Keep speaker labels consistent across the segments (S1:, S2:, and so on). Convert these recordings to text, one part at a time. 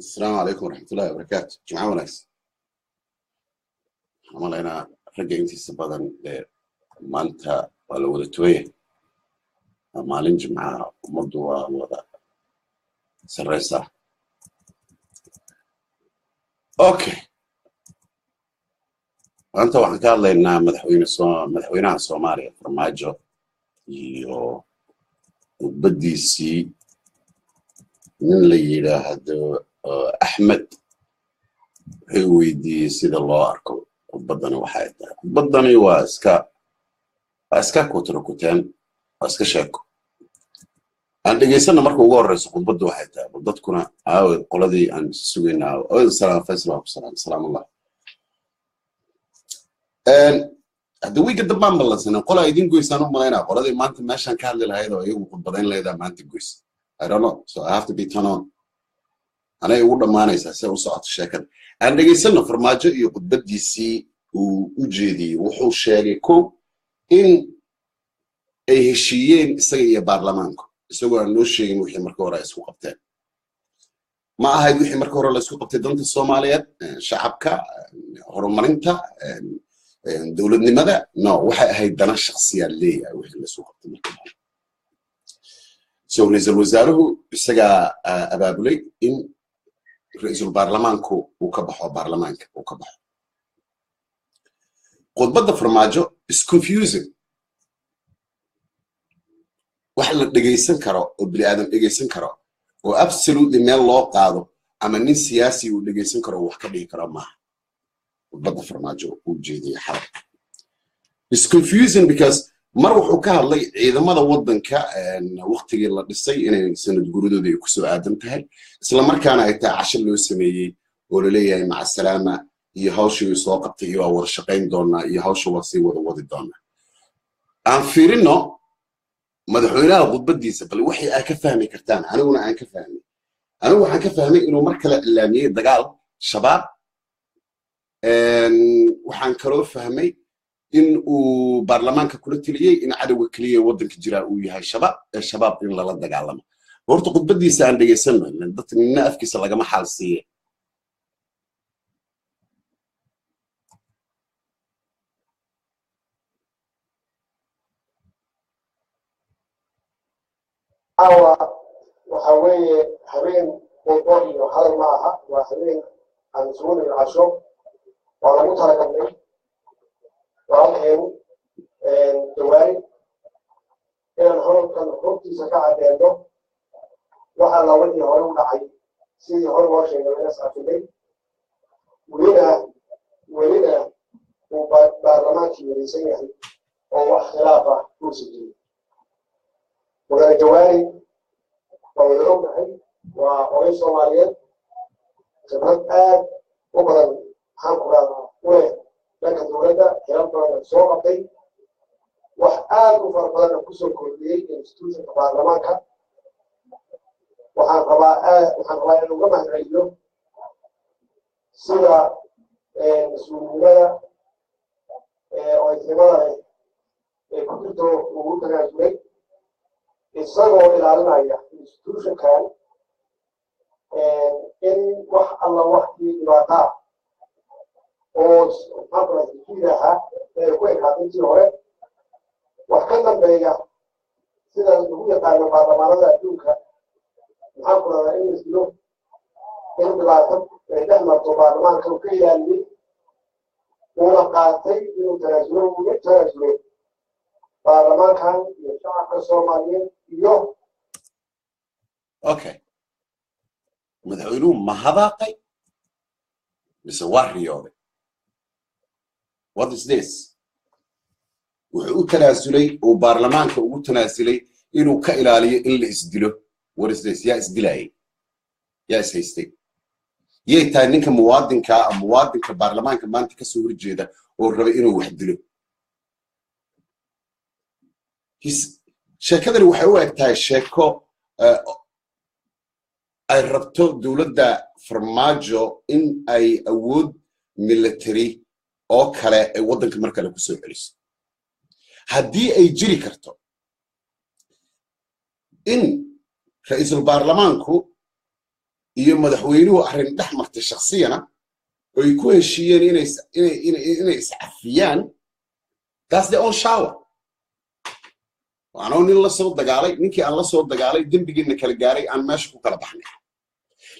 S1: السلام عليكم ورحمة الله وبركاته. جماعة وناس عملنا رجع انتي سبادن مالتا ولا ودتوية مالين جماعة موضوع وضع سرسة. اوكي انت waxaan ka hadlaynaa madaxweynaha Soomaaliya Farmaajo iyo baddiisii nin la yiraahdo Axmed weydiiyey sida loo arko badani waxay tahay badani waa iska kuturkuteen waa iska sheeko aan dhageysana marka ugu horeyso khudbadu waxay tahay dadkuna aawad qoladii aan sugaynaa oo salaam faysal salaam allah haddii wiiga dambaan ballansanay qola idin goysaan u malaynaa qoladii maanta meeshaan ka hadli lahayd oo iyagu khudbadayn lahayd maanta goys I don't know so I have to be turn on anay ugu dhamaanaysaa si u socoto sheekada aan dhageysano Farmaajo iyo khudbadiisii uu u jeediyey wuxuu sheegay in ay heshiiyeen isaga iyo baarlamaanku isagoo aan loo sheegin wixii markii hore ay isku qabteen ma ahayd wixii markii hore la isku qabtay danta Soomaaliyeed shacabka horumarinta dawladnimada no waxay ahayd dana shakhsiyaad leeyahay wixii la isku qabtay markii hore so ra'iisul wasaaruhu isaga abaabulay in ra'iisul baarlamaanku uu ka baxo baarlamaanka uu ka baxo khudbada Farmaajo is confusing wax la dhageysan karo oo bini aadam dhageysan karo oo absolutely meel loo qaado ama nin siyaasi uu dhageysan karo wax ka dhigi karo maaha khudbada Farmaajo uu jeediyay xalay is confusing because mar wuxuu ka hadlay ciidamada wadanka waqtigii la dhisay inay sanad guridooda ay ku soo aadan tahay isla markaana ay tahay cashir loo sameeyay oo la leeyahay maca salaama iyo hawshii soo qabtay iyo wada shaqayn doona iyo hawsha wasi wadi doona aan fiirino madaxweynaha khudbadiisa bal wixii ay ka fahmi kartaan aniguna aan ka fahmay anigu waxaan ka fahmay inuu mar kale ilaamiyay dagaal shabaab waxaan kaloo fahmay in uu baarlamaanka kula taliyay in cadawga kaliya wadanka jira uu yahay shabaab in lala dagaalamo horta khudbadiisa aan dhageysano dadka nina afkiisa lagama xaal siiyay
S2: waxa weeye habeen khudbo iyo hadal ma aha waa habeen aan isugu nimi casho waa lagu talagalnay walaalkeen jawaari inaan hadalkan hortiisa ka caddeeno waxaa labadii hore u dhacay sidii hore loo sheegay laga saafiday welina uu baarlamaankii yareysan yahay oo wax khilaaf ah uusan jirin mudane jawaari waa wada ognahay waa oday Soomaaliyeed khibrad aad u badan maxaan ku raadnaa u leh dhanka dowladda xilal badan soo qabtay wax aad u fara badan kusoo kordhiyey institutionka baarlamaanka waxaan rabaa in uga mahadceliyo sida mas-uuliyadda odaynimada leh ee ku jirto ugu tanaasulay isagoo ilaalinaya institutionkan in wax alla waxkii dhibaataa oo maxaa ku ekaatay intii hore wax ka dambeeya sida lagu yaqaano baarlamaanada adduunka maxaa ku radaa in isdilo in dhibaato ay dhex marto baarlamaanka uu ka ilaaliyey uuna qaatay inuu tanaasulo baarlamaankan iyo shacabka Soomaaliyeed iyo
S1: okay madaxweynuhu ma hadaaqay mise waa riyooday what is this wuxuu u tanaasulay oo baarlamaanka ugu tanaasulay inuu ka ilaaliyo in la isdilo what is this yaa isdilayay yaa ishaystay yay tahay ninka muwaadinka baarlamaanka maanta ka soo horjeeda oo rabay inuu wax dilo sheekadani waxay u egtahay sheeko ay rabto dawladda Farmaajo in ay awood military oo kale ay wadanka mar kale ku soo celiso haddii ay jiri karto in ra'iisul baarlamaanku iyo madaxweynuhu arrin dhex martay shakhsiyana oo ay ku heshiiyeen inay iscafiyaan, that's their own shower. waana nin la soo dagaalay, ninkii aan la soo dagaalay dembigiina kala gaaray aan meesha ku kala baxnay.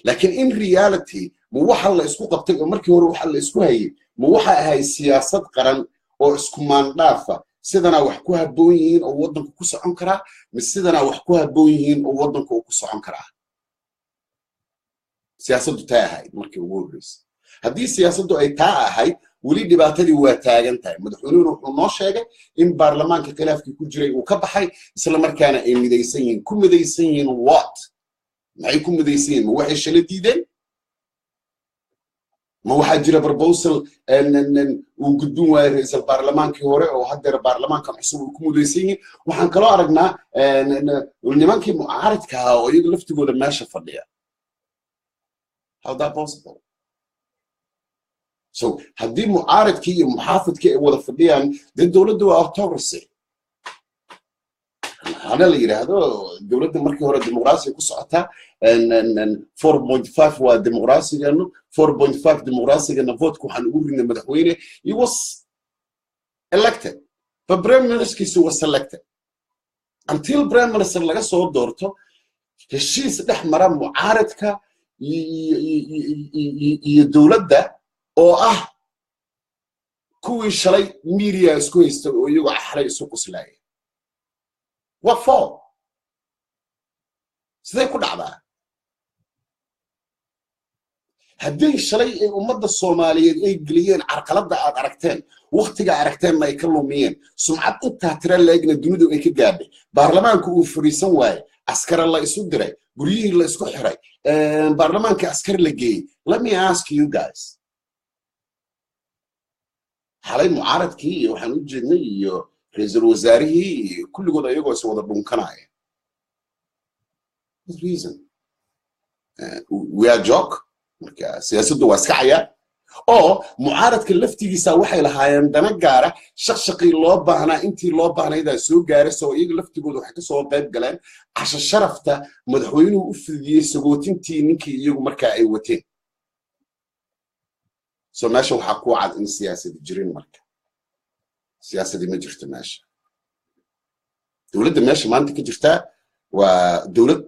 S1: laakiin in reality ma waxa la isku qabtay oo markii hore waxa la isku hayay ma waxa ahay siyaasad qaran oo isku maandhaafa sidana wax ku haboon yihiin oo wadanku ku socon karaa, mise sidana wax ku haboon yihiin oo wadanku ku socon karaa? siyaasaddu taa ahayd markii ugu horreysay. haddii siyaasaddu ay taa ahayd weli dhibaatadii waa taagan tahay. madaxweynuhu wuxuu noo sheegay in baarlamaanka khilaafkii ku jiray uu ka baxay, isla markaana ay midaysan yihiin. ku midaysan yihiin what? maxay ku midaysan yihiin? ma waxay shala diideen? ma waxaa jira proposal uu gudbin waayay ra'iisul baarlamaankii hore oo haddeer baarlamaankan cusub uu ku midaysan yihiin? waxaan kaloo aragnaa nimankii mucaaradka ahaa oo iyaga laftigooda meesha fadhiya. how that possible? so haddii mucaaradkii iyo muxaafidkii ay wada fadhiyaan dee dowladda waa autocracy. hana la yidhaahdo dowladda markii hore dimuqraasiga ku socotaa 4.5 waa dimuqraasiganu 4.5 dimuqraasigana votka waxaan ugu rinay madaxweyne. he was elected but prime ministerkiisu was selected until prime minister laga soo doorto. heshiis dhex mara mucaaradka iyo dowladda oo ah kuwii shalay media isku haysta oo iyagu xalay isu quslaayay. what for? sidee ku dhacdaa? haddii shalay ay ummadda Soomaaliyeed ay geliyeen carqaladda aad aragteen, waqtiga aragteen ma ay ka lumiyeen, sumcad intaa tira leegna dunidu ay ka gaadhay, baarlamaanku uu fariisan waayay, askara la isu diray, guryihii la isku xiray, baarlamaanka askar la geeyey. let me ask you guys, xalay mucaaradkii iyo waxaan u jeednay iyo ra'iisul wasaarihii iyo kulligood ayagoo is wada dhunkanaya. what reason? we are joke. marka siyaasaddu waa iska cayaar. oo mucaaradka laftigiisa waxay lahaayeen dana gaara, shaqshaqii loo baahnaa intii loo baahnaydaa soo gaaray, soo iyaga laftigooda waxay kasoo qayb galeen casho sharafta madaxweynuhu u fidiyey sagootintii ninkii iyagu markaa ay wateen. so meesha waxaa ku cad in siyaasadi jirin. marka siyaasadii ma jirto meesha. dowladda meesha maanta ka jirtaa waa dowlad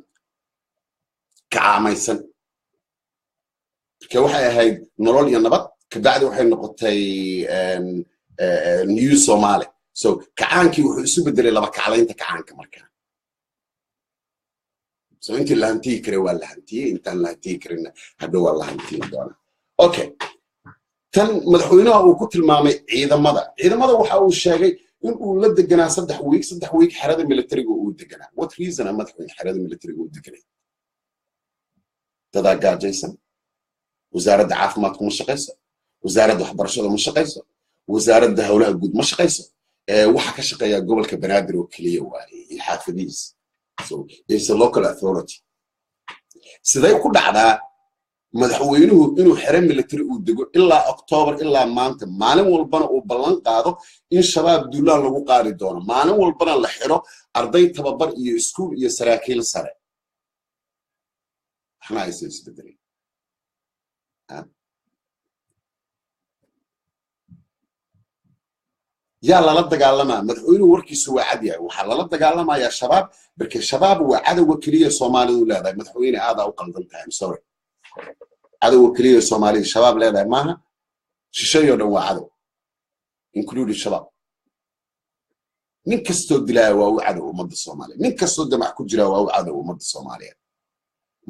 S1: kacaamaysan. marka waxay ahayd nolol iyo nabad, kabacdi waxay noqotay new Somali. so kacaankii wuxuu isu bedelay laba kaclaynta kacaanka. markaa so intii la hantiyi karay waa la hantiyey, intaan la hantiyi karinna hadhow waa la hantiyin doonaa. okay, tan madaxweynaha uu ku tilmaamay ciidamada waxa uu sheegay in uu la deganaa 3 week xerada militariga uu deganaa. what reason madaxweyne xerada militariga uu deganay? dadaa gaajaysan, wasaaradda caafimaadku ma shaqayso, wasaaradda waxbarashada ma shaqayso, wasaaradda howlaha guud ma shaqayso. waxa ka shaqeeya gobolka banaadir oo keliya waaye iyo xaafadihiisa. so it's a local authority. siday ku dhacdaa madaxweynuhu inuu xero military uu dego ilaa October ilaa maanta, maalin walbana uu ballan qaado in shabaab duulaan lagu qaadi doono, maalin walbana la xiro arday tababar iyo iskuul iyo saraakiil sare? waxna ay isbedelay. yaa lala dagaalamaa? madaxweynuhu warkiisu waa cad yahay. waxaa lala dagaalamayaa shabaab, marka shabaab waa cadowga keliya Soomaalidu leedahay. madaxweyne aadaa u qaldan tahay. sorry, cadowga keliya Soomaalidu shabaab leedahay maaha. shisheeyoo dhan waa cadow, including shabaab. nin kastoo dilaa waa u cadow ummadda Soomaaliyeed. nin kastoo damac ku jira waa u cadow ummadda Soomaaliyeed.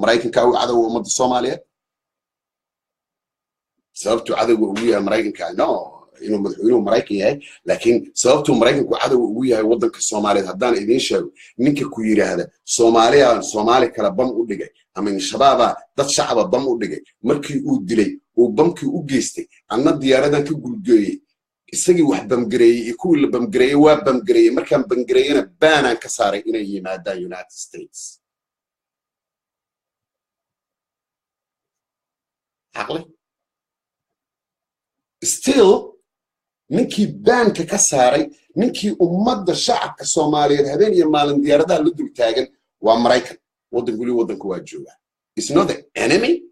S1: maraykanka u cadow ummadda Soomaaliyeed. sababtu cadowga ugu yahay maraykanka no inuu madaxweynuhu maraykan yahay, laakiin sababtu maraykanku cadowga ugu yahay wadanka Soomaaliyeed haddaan idiin sheego, ninka ku yiraahda Soomaali kala bam u dhigay ama shabaaba dad shacaba bam u dhigay, markii uu dilay uu bamkii u geystay, anna diyaaradan ka gulgeeyay, isagii wax bamgareeyay iyo kuwii la bamgareeyay waa bamgareeyay. markaan bamgareeyana baanaan ka saaray inay yimaadaan United States. عقلي still ninkii baanka ka saaray, ninkii ummadda shacabka Soomaaliyeed habeen iyo maalin diyaaradaha la dul taagan waa Maraykan. wadanku waa joogaa. is not the enemy.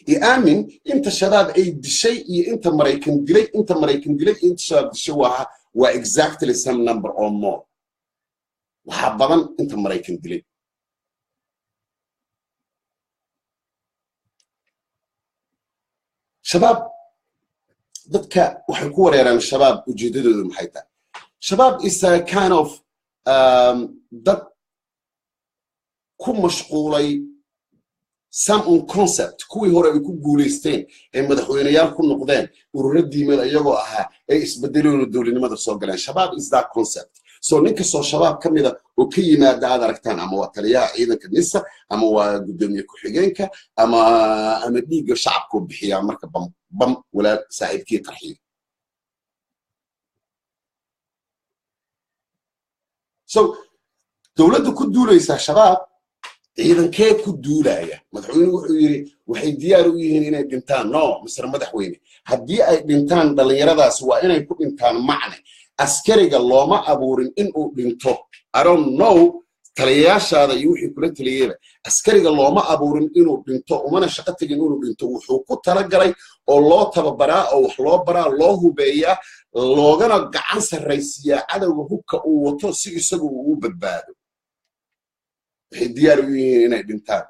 S1: يآمن أنت شباب أي شيء أنت مريكن دلي أنت مريكن دلي أنت شباب شواها و exactly some number or more وحبضا أنت مريكن دلي شباب ضدك وحكور يا الشباب وجددهم حيتا شباب is a kind of ضد كم مشغولي some on concept كوي هو يكون جوليستين مدحوينيال كل نقدين وردي من أيجو أي إسبدلون الدولة لماذا صقلنا شباب is that concept so نكسر شباب كم إذا وكي ما دعنا ركتان أما وتريا عيدا كنيسة أما وقدم يكحجينك أما ديج شعبكم بحياة مركب بم ولا سعيد كي ترحيل so دولة كل دولة يسا شباب إذا كيف كدولاية مدحوين وحيري وحي ديارو يهين إنه دينتان نو مصر مدحويني هدي أي دينتان دليرada سواء إنه يكون دينتان معنى أسكريق الله ما أبورين إنه دينتو I don't know تلياش هذا يوحي كل تلييبه أسكريق الله ما أبورين إنه دينتو ومانا شقتك إنه دينتو وحوكو ترقري الله تببرا أو حلو برا الله بيا لوغانا قعنس الرئيسية على وهوكا ووطو سيساقو وبدبادو ديارو إنه دينتان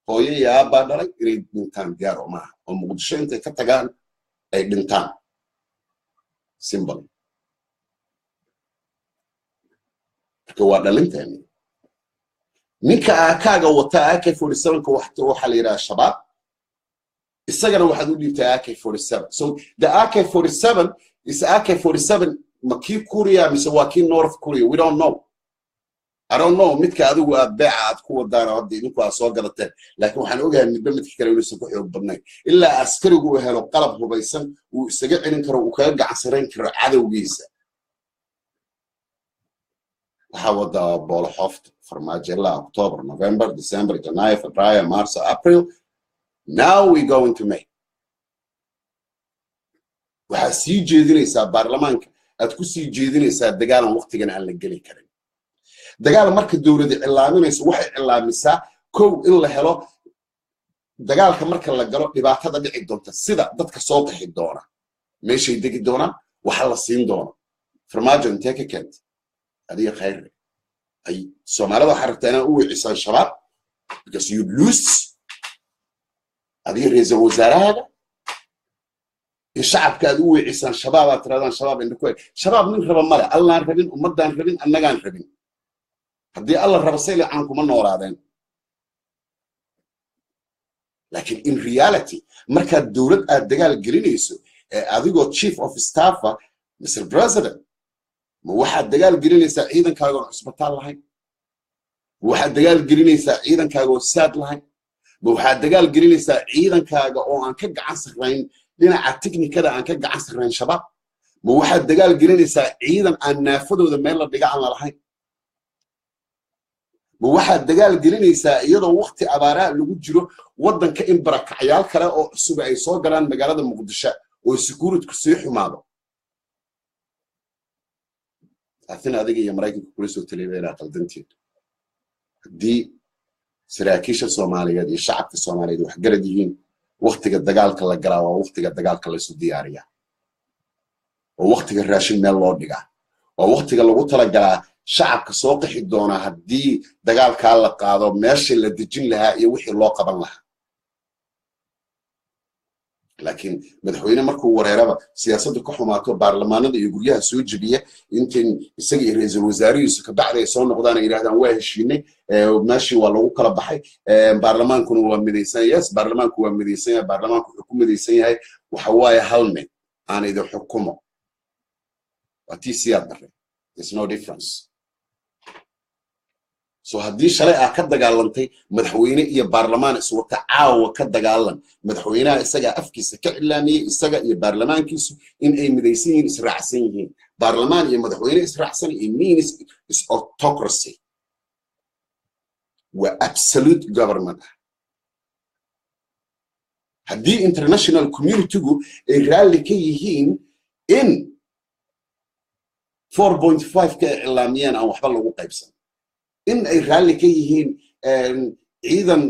S1: هو يا بادري يريد دينتان ديارو معه ومقدشة أنت كتقال أي دينتان سيمبل كوارد لنتاني نيكا أكاغا وتا أكي 47 كوحتو حاليرا الشباب السجن واحد يقول لي تا أكي 47 so the AK-47 is AK-47 مكي كوريا مسواكين نورث كوريا we don't know I don't know متك هذا بيع تكون دارا ودي نقول أسواق قلتين لكن وحنا وجه إن بمتك كانوا يسوقوا يوبناي إلا عسكري جوا هلا قلب هو بيسن وسجل إن كرو وكان عسكرين كرو عدو جيسة حاول ده بالحفظ فرماجيلا أكتوبر نوفمبر ديسمبر جناير فبراير مارس أبريل now we go into May وحسي جديني ساب برلمانك أتكسي جديني ساب دجال وقت جن على الجلي كريم دجال مركز الدولة دي إعلامي يسوي إعلامي سا كو إلا هلا دجال كمركز الجلو لبعض هذا بيعد دونت السيدة ضد كصوت الدونة ماشي يدق الدونة وحلا الصين دونة فرماجن تيك كنت هذه خير أي سومالي وحركت أنا أوي عيسى الشباب because you lose هذه رئيس الوزراء هذا الشعب كان أوي عيسى الشباب ترى شباب إنه كويس شباب من رب المرة الله ربين ومدان ربين النجان ربين هدي الله رب سيل عنكم من ورادين لكن in reality مركز الدولة الدجال جرينيسو أذيقو chief of staff Mr. President واحد دجال جرينيسا عيدا كاغو عصبتال لهاي واحد دجال جرينيسا عيدا كاغو ساد لهاي واحد دجال جرينيسا عيدا كاغو أو أنك جعنسرين لنا عتقني كذا أنك جعنسرين شباب واحد دجال جرينيسا عيدا أن نافذوا ذا ميلا دجالنا لهاي واحد دجال جرينيسا يضو وقت أباراء اللي بيجرو وضن كإمبرك عيال كلا أو سبعي صاجران مجالات المقدسة والسكورة كسيح وماذا أثناء هذه يمرأة كوليس وتليفينا قلدنتين دي سراكيش الصومالية دي الشعب في الصومالية دي وحجر ديين وقت الدجال كلا جراوة وقت الدجال كلا سودياريا ووقت الراشين ميلود دجا ووقت اللي تلقى شعب كسوق حدونا هدي دجال كلا قاضو ماشي اللي تجين لها يوحي الله قبل لها لكن مدحوينا مركو وريرابا سياسة كحوماتو برلمانada iyo guryaha soo jibiya intiin isaga iyo ra'iisul wasaarihiisu ka bacday soo noqdaan ay yiraahdaan waa heshiinay maashi waa lagu kala baxay baarlamaankuna waa midaysan yes baarlamaanku waa midaysan yahay baarlamaanku wuxuu ku midaysan yahay waxa waaye hal mid aan idin xukumo watii siyaadare there's no difference so haddii shalay ka dagaalantay madaxweyne iyo baarlamaan is wata caawa ka dagaalan madaxweynaha isaga afkiisa ka ilaamiyay isaga iyo baarlamaankiisu in ay midaysan yihiin israacsan yihiin baarlamaan iyo madaxweyne israacsan it means is autocracy wa absolute government haddii international community-gu ay raalli ka yihiin in 4.5 ka ilaamiyaan aan waxba lagu qaybsan in ay raalli ka yihiin ciidan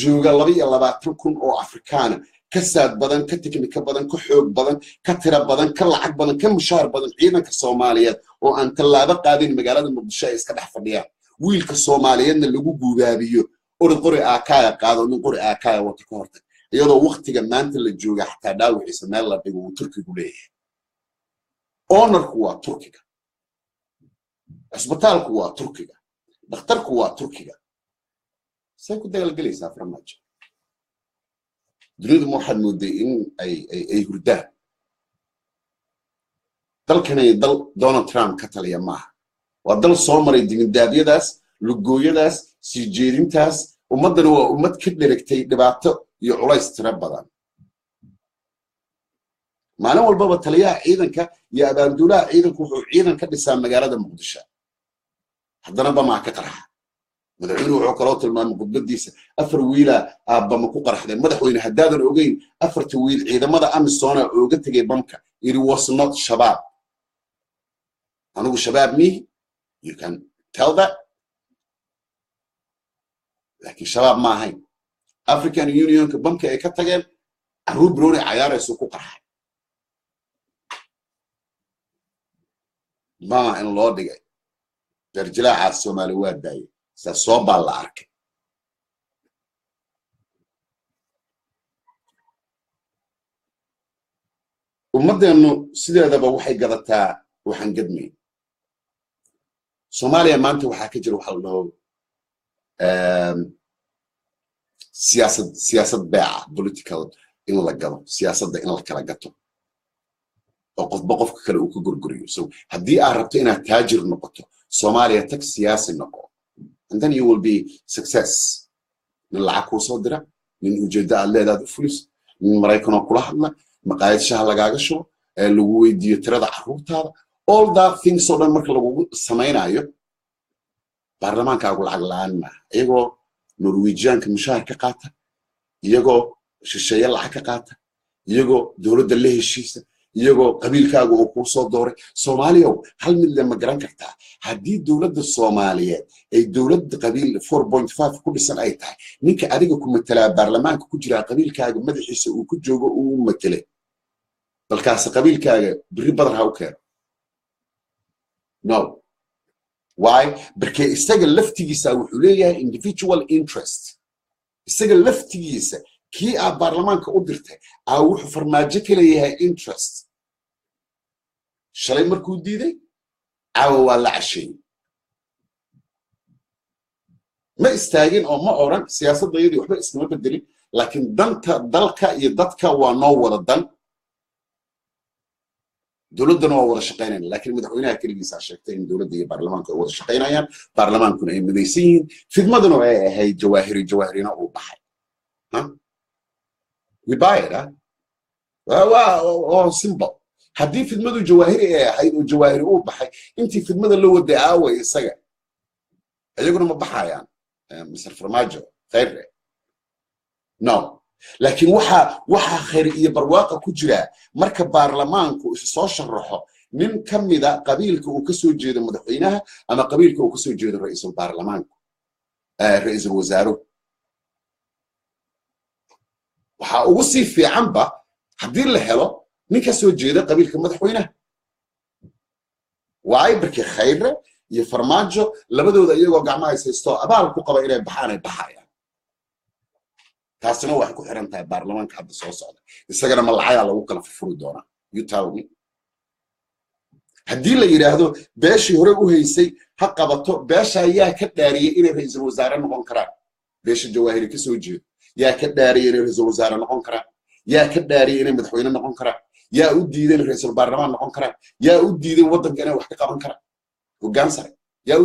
S1: jooga 22 kun oo Afrikaan ka saad badan ka teknika badan ka xoog badan ka tira badan ka lacag badan ka mushaar badan ciidanka Soomaaliyeed oo aan tallaabo qaadin magaalada Muqdisho ay iska dhex fadhiyaan wiilka Soomaaliyeedna lagu gubaabiyo qori aakaya qaado nin qori aakaya wata ka hortay iyadoo waqtiga maanta la jooga xataa dhaawaciisa meel la dhigo Turkigu leeyahay honorku waa Turkiga isbitaalku waa Turkiga dhakhtarku waa Turkiga say ku dagaalgalaysaa farmaajo dunidu waxaad mooday in ay hurdaan dalkanay dal Donald Trump ka taliya maaha waa dal soo maray dibindaabyadaas lugooyadaas sii jeedintaas ummadana waa ummad ka dheregtay dhibaato iyo culays tira badan maalin walbaba taliyaha ciidanka iyo abaanduulaha ciidanku wuxuu ciidan ka dhisaa magaalada Muqdisho haddana bama ka qarxa madaxweynuhu wuxuu kaloo tilmaamay khudbadiisa afar wiila bama ku qarxday madaxweyne haddaadan ogeyn afarta wiil ciidamada Amisom ooga tagay bamka it was not shabaab anigu shabaab mihi you can tell that laakiin shabaab ma ahayn African Union ka bamka ay ka tageen caruur brooni cayaarayso ku qarxay ma in loo dhigay darjilaaca Soomaali waa daayay soo baa la arkay ummadeenu sideedaba waxay gadataa waxaan gadmay Soomaaliya maanta waxa ka jira waxa la dhaho siyaasad baaca political in la galo siyaasadda in la kala gato oo qofka kale uu ku gurguriyo so haddii aad rabto inaad taajir noqoto Soomaaliya tag siyaasi noqo and then you will be success min lacag ku soo dira min ujeedada aad leedahay u fulis min Mareykan kula hadla maqaayad shaah lagaaga shubo lagu weydiiyo tirada caruurtaada all that things oo dhan marka lagu samaynayo baarlamaankaagu lacag la'aan ma iyagoo Norwegianka mushaar ka qaata iyagoo shisheeye lacag ka qaata iyagoo dawladda la heshiisa iyagoo qabiilkaagu uu ku soo dooray Soomaaliya hal mid lama garan kartaa haddii dawladda Soomaaliyeed ay dawladda qabiil 4.5 ku dhisan ay tahay ninka adiga ku matala baarlamaanka ku jira qabiilkaaga madaxiisa uu ku joogo uu matale balkaas qabiilkaaga biri badan ha u keeno no why because isaga laftigiisa wuxuu leeyahay individual interest isaga laftigiisa kii aad baarlamaanka u dirtay wuxuu farmaajo ka leeyahay interest shalay markuu diiday waa la cashay ma istaagin oo ma oran siyaasadayadii waxba isma bedelin laakiin danta dalka iyo dadka waa noo wada dan dawladana waa wada shaqeynayaan laakiin madaxweynaha kaligiisa sheegtay in dawladda iyo baarlamaanka ay wada shaqeynayaan baarlamaankuna ay midaysan yihiin fidmaduna ay ahayd jawaahirina uu baxay we buy it simple haddii fidmadu jawaahiri ay ahayd oo jawaahiri uu baxay intii fidmada loo waday aaway isaga ayaguna ma baxayaan Mr. Farmaajo khayr no laakiin waxa khayr iyo barwaaqa ku jira marka baarlamaanku soo sharaxo nin kamida qabiilka uu ka soo jeedo madaxweynaha ama qabiilka uu ka soo jeedo ra'iisul baarlamaanka ra'iisul wasaaruhu waxa ugu sii fiicanba haddii la helo nin ka soo jeeda qabiilka madaxweynaha waay barkii khayr iyo Farmaajo labadooda iyagoo gacmaha haysto abaal ku qaba inay baxaan ay baxayaan taasina waxay ku xiran tahay baarlamaanka hadda soo socda isagana malacaya lagu kala furfuri doonaa you tell me haddii la yiraahdo beeshii hore u haysay ha qabato beesha ayaa ka dhaariyay inay ra'iisul wasaare noqon karaan beesha jawaahiri ka soo jeedo yaa ka dhaariyay inay ra'iisul wasaare noqon karaan yaa ka dhaariyay inay madaxweyne noqon karaan yaa u diiday inay ra'iisul baarlamaan noqon karaan yaa u diiday waddanka inay wax ka qaban karaan hoggaan sare yaa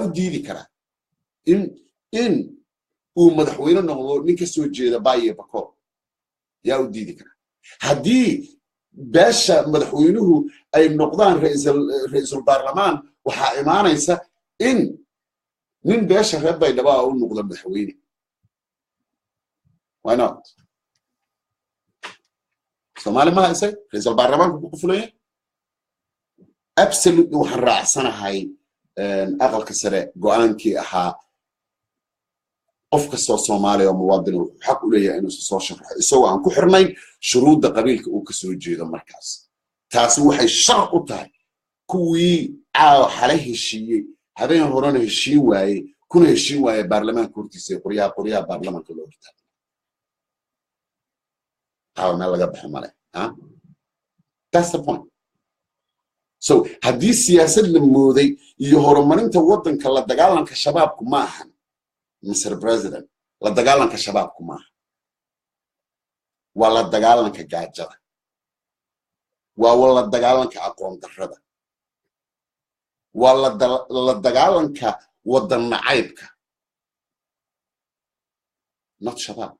S1: u diidi karaa in uu madaxweyne noqdo nin ka soo jeeda baaye bakool yaa u diidi karaa haddii beesha madaxweynuhu ay noqdaan ra'iisul baarlamaan waxaa imaanaysa in nin beesha reer Baydhabo u noqdo madaxweyne why not Soomaali ma haysa ra'iisul baarlamaanku ku fulay absolutely waxaan raacsanahay أقل كسرة قوانكي أها قف كسر صومالي ومواطن حق ليه إنه صار شرح سواء عن كحرمين شروط قبيل وكسر الجيد المركز تاسوح الشرق وتاعي كوي عليه الشيء هذين هرانه الشيء واي كونه الشيء واي برلمان كورتيسي قرية برلمان كله بتاع هذا ما لقى بحمله ها that's the point so هذه السياسة الموذي يهرمون أنت وطن كلا دجالن كشبابكم معهم مستر بريزيدنت لا دجالن كشبابكم معهم ولا دجالن كجاجة ولا دجالن كأقوم دردا ولا دجالن كوطن عيبك not شباب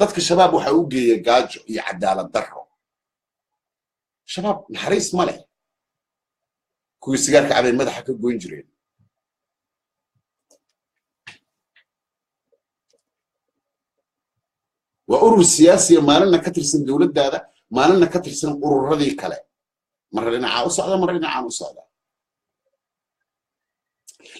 S1: dadka الشباب وحوجي جاج يعدل الدرو شباب نحريص ملح كوي سيجارك على المدح كجوين جرين وأورو السياسي ما لنا كتر سن دولة هذا ما لنا كتر سن أورو رذي كلام مرة لنا عاوز هذا مرة لنا عاوز هذا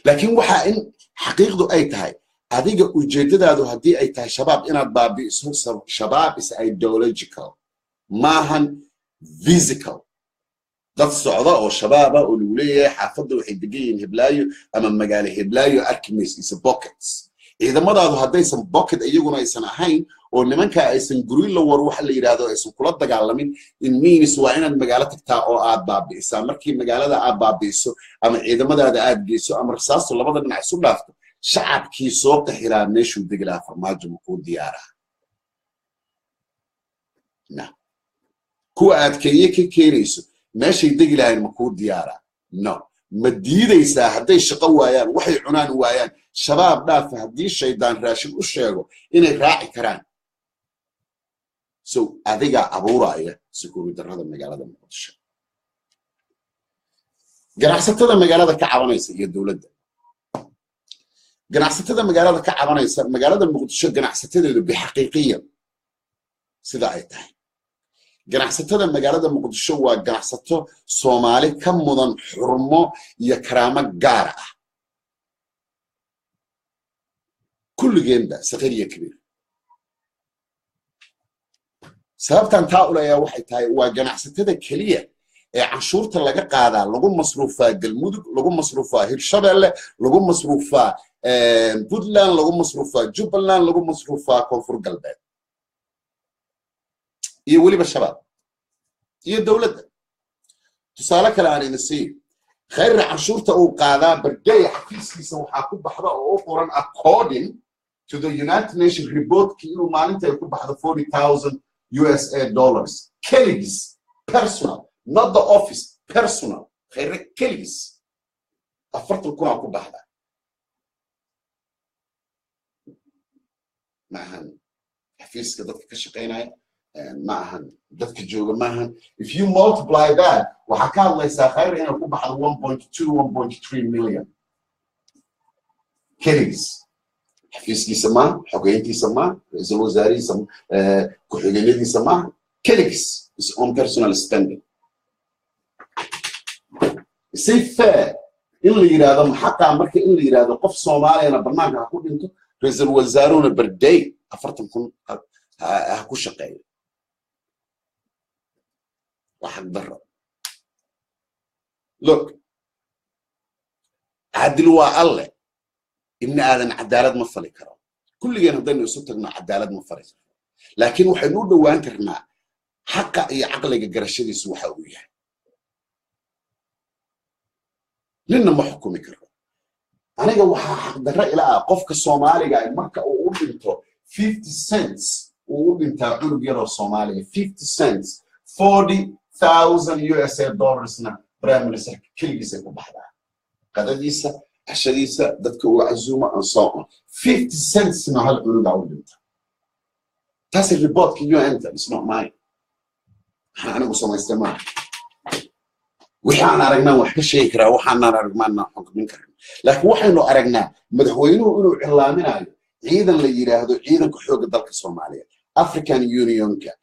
S1: لكن وحين حقيقة أي تاي هذه وجدت هذا هدي أي تاي شباب إن البابي اسمه شباب is ideological ما هن physical dad socda oo shabaab ah oo luuleeyahay xaafadda waxay degayiin Hiblaayo ama magaalo Hiblaayo Arkimis is pockets ciidamadaadu haddaysan pocket iyaguna aysan ahayn oo nimanka aysan gorilla war wax la yiraahdo aysan kula dagaalamin in means waa inaad magaalo tagtaa oo aad baabi'isaa markii magaalada aad baabi'iso ama ciidamadaada aad geyso ama rasaasto labada dhinac isu dhaafto shacabkii soo qaxiraa meeshuu deglaa farmaajo ku diyaara kuwa aad ka keenayso ماشي دقي لهاي مكود ديارة no ما ديديسا هدي شقا وايان وحي عنان وايان شباب دافع هدي الشيطان راشد وشيغو إني راعي كران سو أذيقا أبو رأيه سيكون يدرهد المقالة مقدشة قناحستة المقالة كعبانيسة هي الدولة دي قناحستة المقالة كعبانيسة المقالة المقدشة قناحستة اللي بحقيقية سيدا عيتاي ganacsatada magaalada Muqdisho waa ganacsato Soomaali ka mudan xurmo iyo karaamo gaar ah kulligeenda saqiir kabiir sababtan taa ulaya waxay tahay waa ganacsatada kaliya ee canshuurta laga qaadaa lagu masruufaa Galmudug lagu masruufaa Hirshabeelle lagu masruufaa Puntland lagu masruufaa Jubbaland lagu masruufaa Koonfur Galbeed iyo waliba shabaab iyo dawladda tusaale kale aan inasii khayr canshuurta uu qaadaa barday xafiiskiisa waxa ku baxda oo qoran according to the United Nations report inuu maalinta ay ku baxdo $40,000 Kelly's personal not the office personal khayr Kelly's afartan kuna ku baxda maahan xafiiska dadka ka shaqeynaya maahan dadka jooga maahan if you multiply that waxa ka hadlaysaa khayr inuu ku baxdo 1.2 million Kelly's xafiiskiisa ma xogeyntiisa ma ra'iisul wasaarihiisa ku xigeenadiisa ma Kelly's is on personal spending si fair in la yiraahdo xaqa marka in la yiraahdo qof Soomaaliyeena barnaamijka ku dhinto ra'iisul wasaaruna birday 40,000 ku shaqeeyo واحد برا look عدلوا الله إن هذا عدالة مفلي كرام كل جينا ضمن صوتنا عدالة مفلي لكن وحنود وانترنا حق أي عقل جرشدي سوحوية لنا محكوم كرام أنا جو حق درا إلى قفك الصومالي جاي مركا وقولته 50 cents وقولته عقول جرا الصومالي 50 cents 40,000 USA dollars na prime minister كلجيسة كبحدا قداديسة عشريسة دتكو عزومة أنصاء 50 cents na هالعلود عودنتا تاس الريبوت كيو أنت it's not mine أنا بصوم استماع وحنا رجنا وحكي شيء كرا وحنا رجمنا حكمين كرا لكن وحنا رجنا مدحوينه إنه إعلامنا عيدا اللي يراهدو عيدا كحوق الدولة الصومالية African Union كا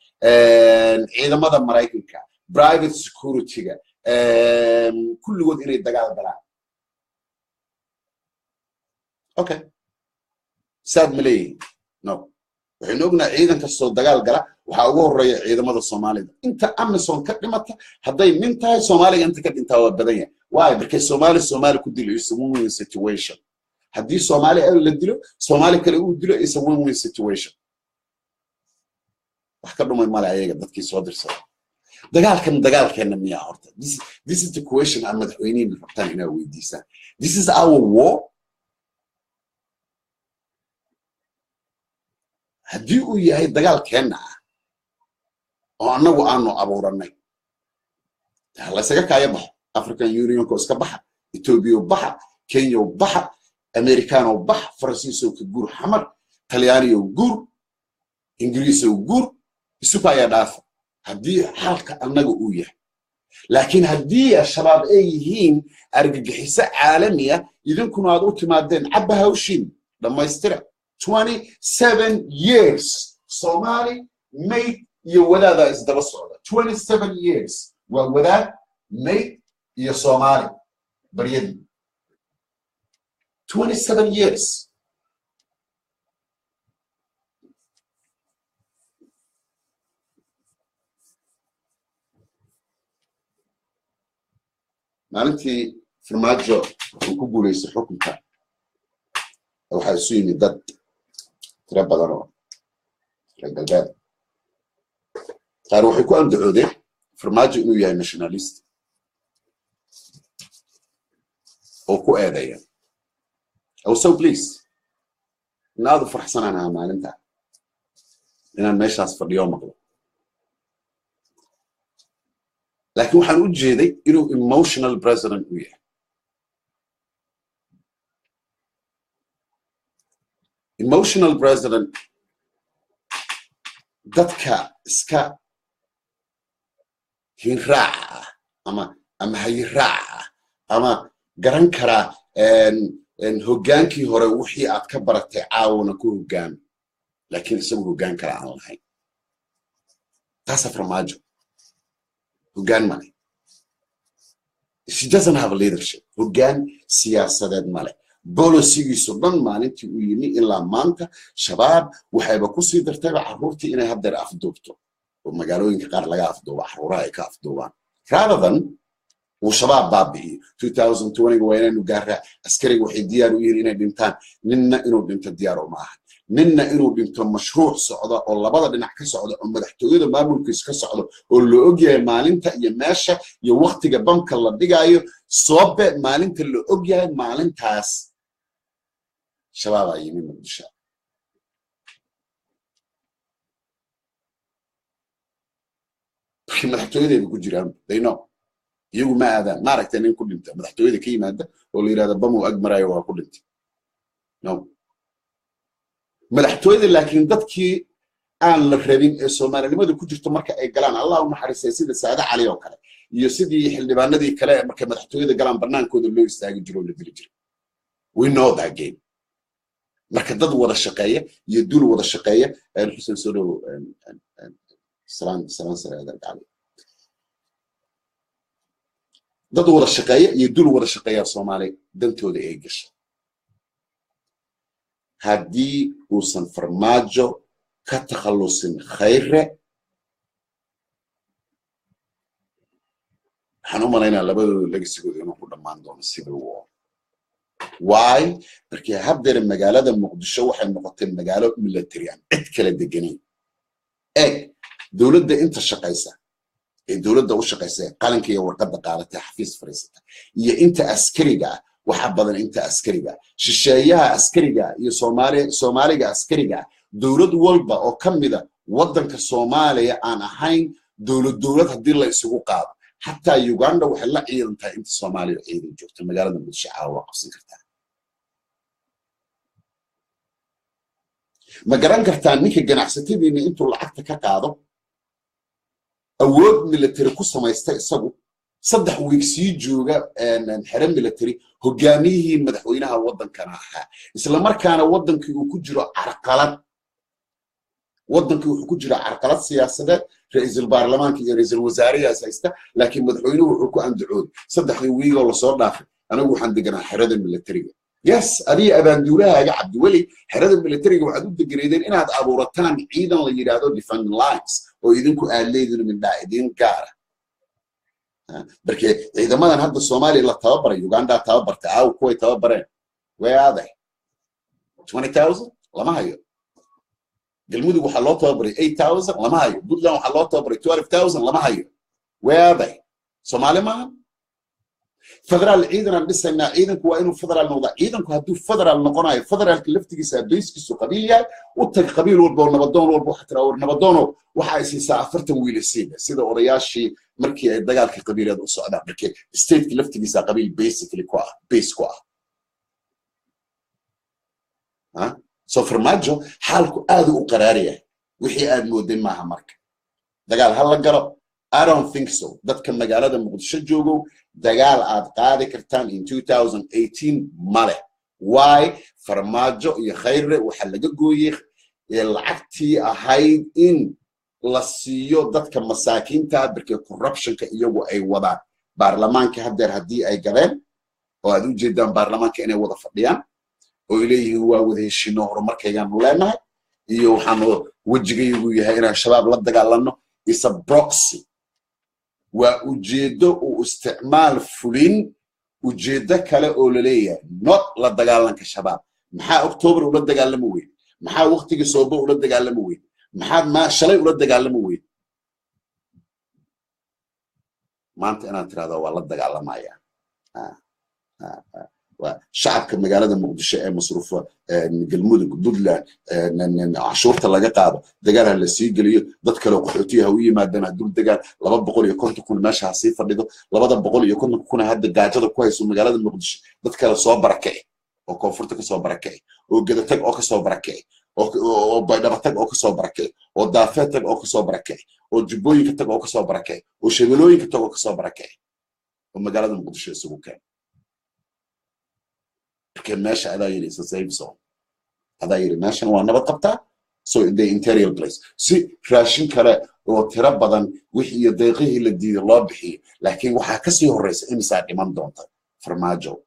S1: عيدا ماذا مرايكن كا private security كا كل جود إنه يدقق بلاه okay sad malay no waxaan ognaa ciidan kastoo dagaal gala waxa ugu horeeya ciidamada Soomaalida inta Amazon ka dhimata haday nin tahay Soomaaliga inta ka dhintaa waa badan yahay why because Soomaali ku dilo is a win-win situation haddii Soomaali la dilo Soomaali kale uu dilo is a win-win situation wax ka dhumay mala ayaga dadkii soo dirsaday dagaalkeena miyaa horta this is the question aan madaxweynaha rabtaan inaa weydiisaan this is our war haddii uu yahay dagaalkeena oo annagu aanu abuuranay la isaga kaaya baxo African Union ko iska baxa Ethiopia baxa Kenya baxa Americano baxa Faransiiso ka guur xamar Talyaaniyo guur Ingiriiso guur isuka ya dhaaf haddii xalka annagu uu yahay laakiin haddii shabaab ay yihiin argagixiso caalamiya idinkuna aad u timaadeen cabba hawshin dhamaystira 27 years Somali made your wadaada is daba socda 27 years waa wadaad made your Somali bariyadi 27 years maalintii farmaajo uu ku guuleystay xukunka waxa isu yimid dad tira badan oo galbeed qaar waxay ku andacoodeen farmaajo inuu yahay nationalist oo ku eedeeya so please inaadu farxsanaanaha maalinta inaan meeshaas fadhiyo maqlo laakiin waxaan u jeeday inuu emotional president u yahay emotional president dadka iska hinraaca ama hayiraaca ama garan kara hoggaankii hore wixii aad ka baratay caawna ku hoggaan laakiin isagu hoggaan kara aan lahayn taasa farmaajo hoggaan male she doesn't have a leadership hoggaan siyaasadeed male bolosigiisu dhan maalintii uu yimi ilaa maanta shabaab waxayba ku sii dartayba carruurtii inay haddeer afduubto oo magaalooyinka qaar laga afduubo carruuraha ay ka afduubaan rather than uu shabaab baabi'iyo 2020 waa inaynu gaaraa askariga waxay diyaar u yihiin inay dhintaan ninna inuu dhinto diyaar uma aha ninna inuu dhinto mashruuc socda oo labada dhinac ka socda oo madaxtooyada maamulkiisa ka socda oo la ogyahay maalinta iyo meesha iyo waqtiga bamka la dhigayo soobe maalinta la ogyahay maalintaas shabaab ay yimi muqdisho madaxtooyadeeda ku jiraan they know iyagu ma aadaan ma aragtay nin ku dhinta madaxtooyada ka yimaada oo la yiraahdo bamu ag marayo waa ku dhintay no madaxtooyada laakiin dadkii aan la rabin ee Soomaalinimada ku jirto marka ay galaan Allah u naxariistay sida Saada Cali oo kale iyo sidii xildhibaanadii kale marka madaxtooyada galaan barnaankooda loo istaagi jiro la dili jiray we know that game marka dad wada shaqeeya iyo dul wada shaqeeya Xuseen Soo salaan salaada gacay dad wada shaqeeya iyo dul wada shaqeeya Soomaali dantooda ay gashay haddii uusan farmaajo ka takhalusin khayre waxaan u malaynaa labadooda legasigooda inuu ku dhammaan doono civil war why markii haddeer magaalada muqdisho waxay noqotay magaalo military aan cid kala deganeyn dowladda inta shaqaysa ee dowladda u shaqaysa qalanka iyo warqadda qaadatay xafiis fariisata iyo inta askariga waxa badan inta askariga shisheeyaha askariga iyo Soomaaliga askariga dowlad walba oo kamida wadanka Soomaaliya aan ahayn dowlad hadii la isugu qaado hatta Uganda waxay la ciidantaa inta Soomaaliya ciidan joogta magaalada Muqdisho waa qabsan kartaa ma garan kartaa ninka ganacsatadiina intuu lacagta ka qaado awood military ku samaysta isagu 3 week sii jooga xeran military hogaamiyihii madaxweynaha wadankana ahaa isla markaana wadankii uu ku jiro carqalad wadankii wuxuu ku jiro carqalad siyaasadeed ra'iisul baarlamaanka iyo ra'iisul wasaaraha haysta laakiin madaxweynuhu wuxuu ku andacooday 3 week oo la soo dhaafay anagu waxaan deganaa xerada militariga yes adii abaanduulaha cabdi weli xerada militariga waxaad u degareedeen inaad abuurataan ciidan la yiraahdo defend lines oo idinku aad leedin min daa'idin gaara barkee ciidamadan hadda Soomaaliya la tababaray Uganda tababarta aw kuwa tababareen where are they 20,000 lama hayo galmudug waxa loo tababaray 8,000 lama hayo Puntland waxa loo tababaray 12,000 lama hayo where are they Soomaali ma federal ciidan dhisayna ciidanku waa inuu federal noqdo ciidanku hadduu federal noqonayo federalka laftigiisa bayskiisu qabiil yahay u tag qabiil walba nabadoon walba waxa tira nabadoono waxa ay siisaa 40 wiil sida odayaashii markii ay dagaalka qabiilada u socdaan markii state laftigiisa qabiil basically ku ah base ku ah so Farmaajo xaalku aad u qaraariya wixii aad moodeen maaha marka dagaal hal la galo I don't think so dadka magaalada Muqdisho joogo dagaal aad qaadi kartaan in 2018 male why Farmaajo iyo Khayre waxa laga gooyay lacagtii ahayd in la siiyo dadka masaakiinta barkee corruptionka iyagu ay wadaan baarlamaanka haddii ay galeen oo aad u jeedaan baarlamaanka inay wada fadhiyaan oo ileeyihiin waa wada heshiino horumarkaygaan leenahay iyo waxaan wajigaygu yahay inaan shabaab la dagaalano is a proxy waa ujeedo u isticmaal fulin ujeedo kale oo la leeyahay not la dagaalanka shabaab maxaa October ula dagaalamo weyn maxaa waqtiga soobo ula dagaalamo weyn maxaa ma shalay ula dagaalamo weyn maanta inaan tiraado waa la dagaalamaya shacabka magaalada Muqdisho ee masruufa galmudug Puntland cashuurta laga qaado dagaal la sii galiyo dad kale qaxootiyaha u yimaadana dul dagaal 250 meesha sii fadhido 250 hadda gaajada ku hayso magaalada Muqdisho dad kale soo barakay oo koonfurta ka soo barakay oo gadatag oo ka soo barakay oo baydhabatag oo ka soo barakay oo daafeetag oo ka soo barakay oo jubbooyinka tag oo ka soo barakay oo shabeelooyinka tag oo ka soo barakay oo magaalada Muqdisho isugu keen كماشة هذا يري safe zone هذا يري ماشان وأنا بتقطع so in the interior place سي راشين كلا وترى بدن وحي يدقيه اللي دي الله بحي لكن وحكسي الرئيس إمساك إمام دونتا فرماجو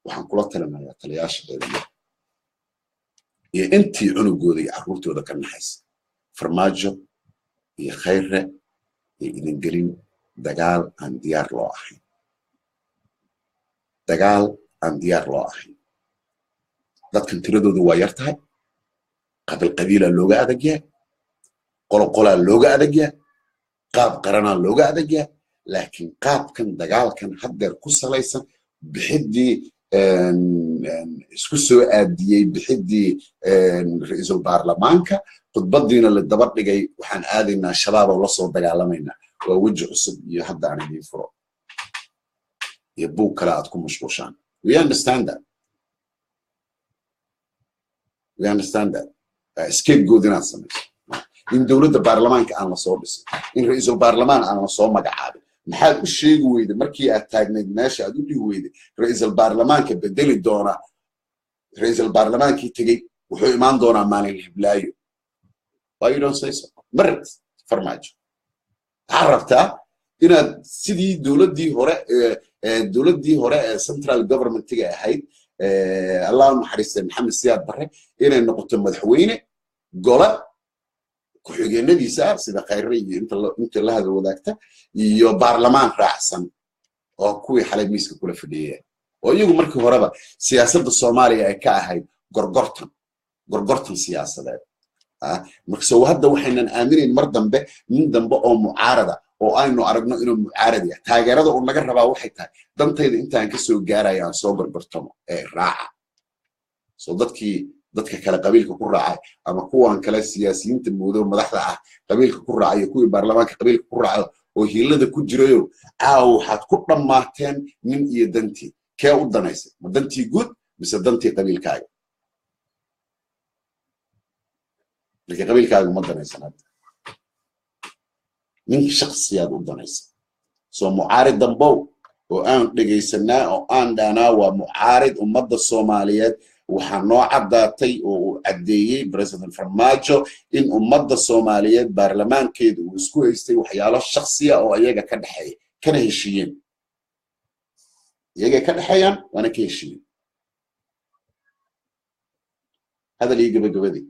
S1: وحنقول لنا يا تلياش يا أنتي عنقودي عروتي وذا كان حس فرماجو يا خير يا إذن قريب دجال عن ديار لواحد دجال عن ديار لواحد لكن ترددوا ويرتها قبل قبيلة اللوجا أدجيا قلا اللوجا أدجيا قاب قرنا اللوجا أدجيا لكن قاب كان دجال كان حدر قصة ليس بحدي اسكسو أدي بحدي رئيس البرلمان كا قد بدينا للدبر جاي وحن آذينا الشباب ولصوا دجالمينا ووجه الصب يحد عن الفرق يبوك كلاتكم مشروشان we understand that we understand that scapegoat in us in دولة البرلمان كأنا صوبس in رئيس البرلمان أنا صوم مجعاب محل الشيء ويد مركي أتاجنا ماشي أدولي ويد رئيس البرلمان كبدل الدورة رئيس البرلمان كي تجي وحو إيمان دورة ماني الهبلايو why you don't say so مرت فرماج عرفتها إن سيدي دولة دي هراء central government تجي هاي اللهم حريص محمد سياد بري إن نقطة مدحوينة قلة كحجينا دي سار سيدا خيرية أنت الله هذا وذاكته يو برلمان رأسا أو كوي حلق ميسك كله في ديه ويجو مركب هربا سياسة الصومالية كاهاي قرقرتن سياسة ده مركسو هذا وحنا نآمرين مردم به من دم بقى معارضة oo aynu aragno inuu mucaarad yahay taageerada uu naga rabaa waxay tahay dantayda intaan ka soo gaarayaan soo barbartamo ee raaca soo dadka kale qabiilka ku raacay ama kuwan kale siyaasiyiinta moodo madaxda ah qabiilka ku raacay kuwii baarlamaanka qabiilka ku raacay oo hiilada ku jirayo waxaad ku dhamaateen nin iyo dantii kee u danaysay ma dantii guud mise dantii qabiilkaaga laakiin qabiilkaaga ma danaysan من شخصيات ودنيس سو معارض دنبو وأن دقيسنا وأن دانا ومعارض ومدى الصوماليات وحنو عداتي وعديي بريزيدنت فرماجو إن ومدى الصوماليات برلمان كيد وسكو يستي وحياله الشخصية أو أيجا كان حي كان هشيين يجي كده حيان وأنا كيشين هذا اللي يجي بجودي